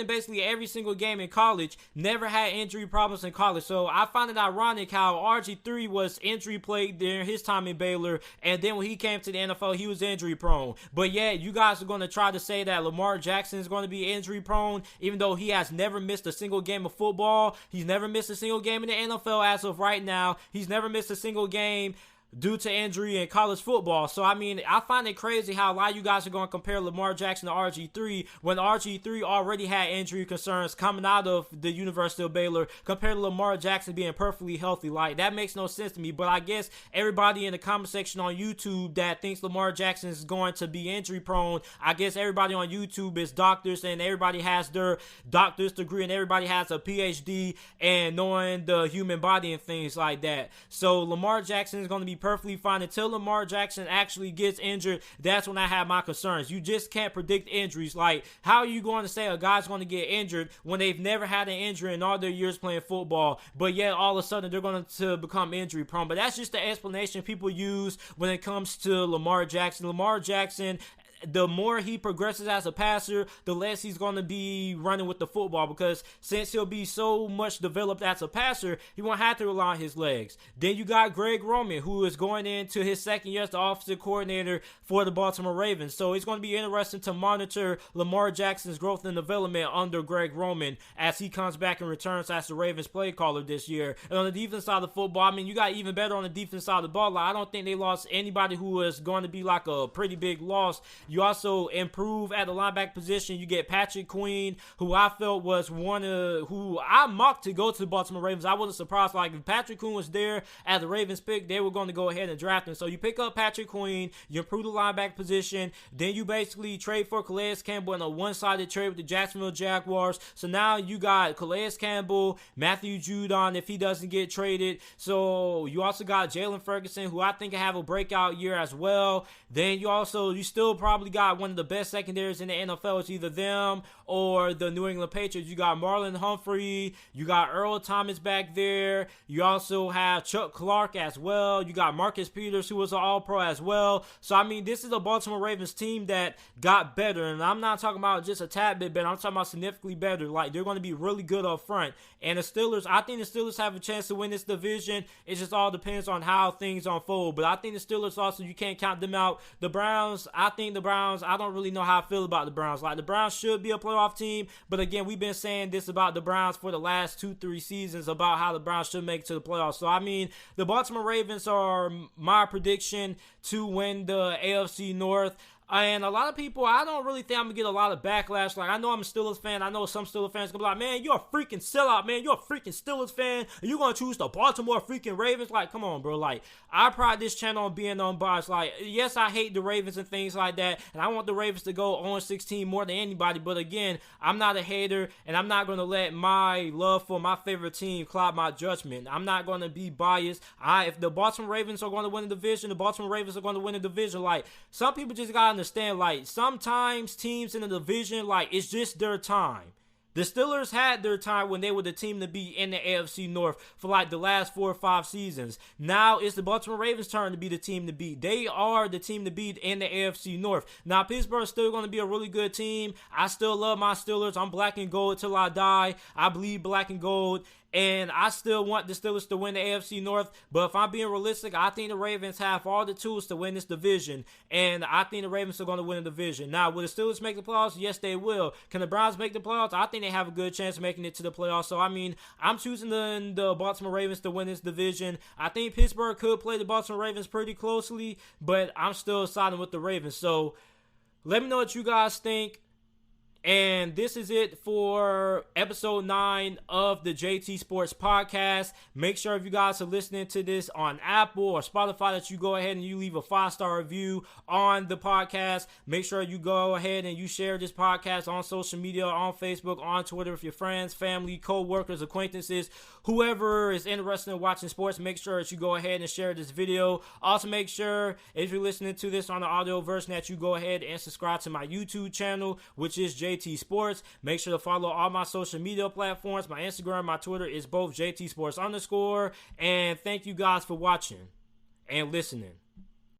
[SPEAKER 1] basically every single game in college, never had injury problems in college. So I find it ironic how RG3 was injury plagued during his time in Baylor, and then when he came to the NFL, he was injury prone. But yeah, you guys are going to try to say that Lamar Jackson is going to be injury prone, even though he has never missed a single game of football. He's never missed a single game in the NFL as of right now. He's never missed a single game due to injury in college football. So, I mean, I find it crazy how a lot of you guys are going to compare Lamar Jackson to RG3 when RG3 already had injury concerns coming out of the University of Baylor compared to Lamar Jackson being perfectly healthy. Like, that makes no sense to me. But I guess everybody in the comment section on YouTube that thinks Lamar Jackson is going to be injury prone, I guess everybody on YouTube is doctors, and everybody has their doctor's degree, and everybody has a PhD and knowing the human body and things like that. So Lamar Jackson is going to be perfectly fine until Lamar Jackson actually gets injured. That's when I have my concerns. You just can't predict injuries. Like, how are you going to say a guy's going to get injured when they've never had an injury in all their years playing football, but yet all of a sudden they're going to become injury prone? But that's just the explanation people use when it comes to Lamar Jackson. Lamar Jackson, the more he progresses as a passer, the less he's going to be running with the football, because since he'll be so much developed as a passer, he won't have to rely on his legs. Then you got Greg Roman, who is going into his second year as the offensive coordinator for the Baltimore Ravens. So it's going to be interesting to monitor Lamar Jackson's growth and development under Greg Roman as he comes back and returns as the Ravens play caller this year. And on the defense side of the football, I mean, you got even better on the defense side of the ball. Like, I don't think they lost anybody who was going to be like a pretty big loss. You also improve at the linebacker position. You get Patrick Queen, who I felt was who I mocked to go to the Baltimore Ravens. I wasn't surprised. Like, if Patrick Queen was there at the Ravens pick, they were going to go ahead and draft him. So you pick up Patrick Queen, you improve the linebacker position, then you basically trade for Calais Campbell in a one-sided trade with the Jacksonville Jaguars. So now you got Calais Campbell, Matthew Judon if he doesn't get traded. So you also got Jalen Ferguson, who I think will have a breakout year as well. Then you still probably got one of the best secondaries in the NFL. It's either them or the New England Patriots. You got Marlon Humphrey. You got Earl Thomas back there. You also have Chuck Clark as well. You got Marcus Peters, who was an All-Pro as well. So, I mean, this is a Baltimore Ravens team that got better. And I'm not talking about just a tad bit better. I'm talking about significantly better. Like, they're going to be really good up front. And the Steelers, I think the Steelers have a chance to win this division. It just all depends on how things unfold. But I think the Steelers also, you can't count them out. The Browns, I don't really know how I feel about the Browns. Like, the Browns should be a playoff team, but again, we've been saying this about the Browns for the last 2-3 seasons about how the Browns should make it to the playoffs. So, I mean, the Baltimore Ravens are my prediction to win the AFC North. And a lot of people, I don't really think I'm going to get a lot of backlash. Like, I know I'm a Steelers fan. I know some Steelers fans going to be like, man, you're a freaking sellout, man. You're a freaking Steelers fan. And you're going to choose the Baltimore freaking Ravens? Like, come on, bro. Like, I pride this channel on being unbiased. Like, yes, I hate the Ravens and things like that. And I want the Ravens to go 0-16 more than anybody. But again, I'm not a hater. And I'm not going to let my love for my favorite team cloud my judgment. I'm not going to be biased. If the Baltimore Ravens are going to win the division, the Baltimore Ravens are going to win the division. Like, some people just got to understand, like, sometimes teams in the division, like, it's just their time. The Steelers had their time when they were the team to beat in the AFC North for like the last 4 or 5 seasons. Now it's the Baltimore Ravens' turn to be the team to beat. They are the team to beat in the AFC North. Now Pittsburgh's still going to be a really good team. I still love my Steelers. I'm black and gold till I die. I bleed black and gold. And I still want the Steelers to win the AFC North. But if I'm being realistic, I think the Ravens have all the tools to win this division. And I think the Ravens are going to win the division. Now, will the Steelers make the playoffs? Yes, they will. Can the Browns make the playoffs? I think they have a good chance of making it to the playoffs. So, I mean, I'm choosing the Baltimore Ravens to win this division. I think Pittsburgh could play the Baltimore Ravens pretty closely. But I'm still siding with the Ravens. So, let me know what you guys think. And this is it for episode 9 of the JT Sports Podcast. Make sure if you guys are listening to this on Apple or Spotify that you go ahead and you leave a 5-star review on the podcast. Make sure you go ahead and you share this podcast on social media, on Facebook, on Twitter with your friends, family, co-workers, acquaintances, whoever is interested in watching sports. Make sure that you go ahead and share this video. Also, make sure if you're listening to this on the audio version that you go ahead and subscribe to my YouTube channel, which is JT JT Sports. Make sure to follow all my social media platforms. My Instagram, my Twitter is both JT Sports _. And thank you guys for watching and listening.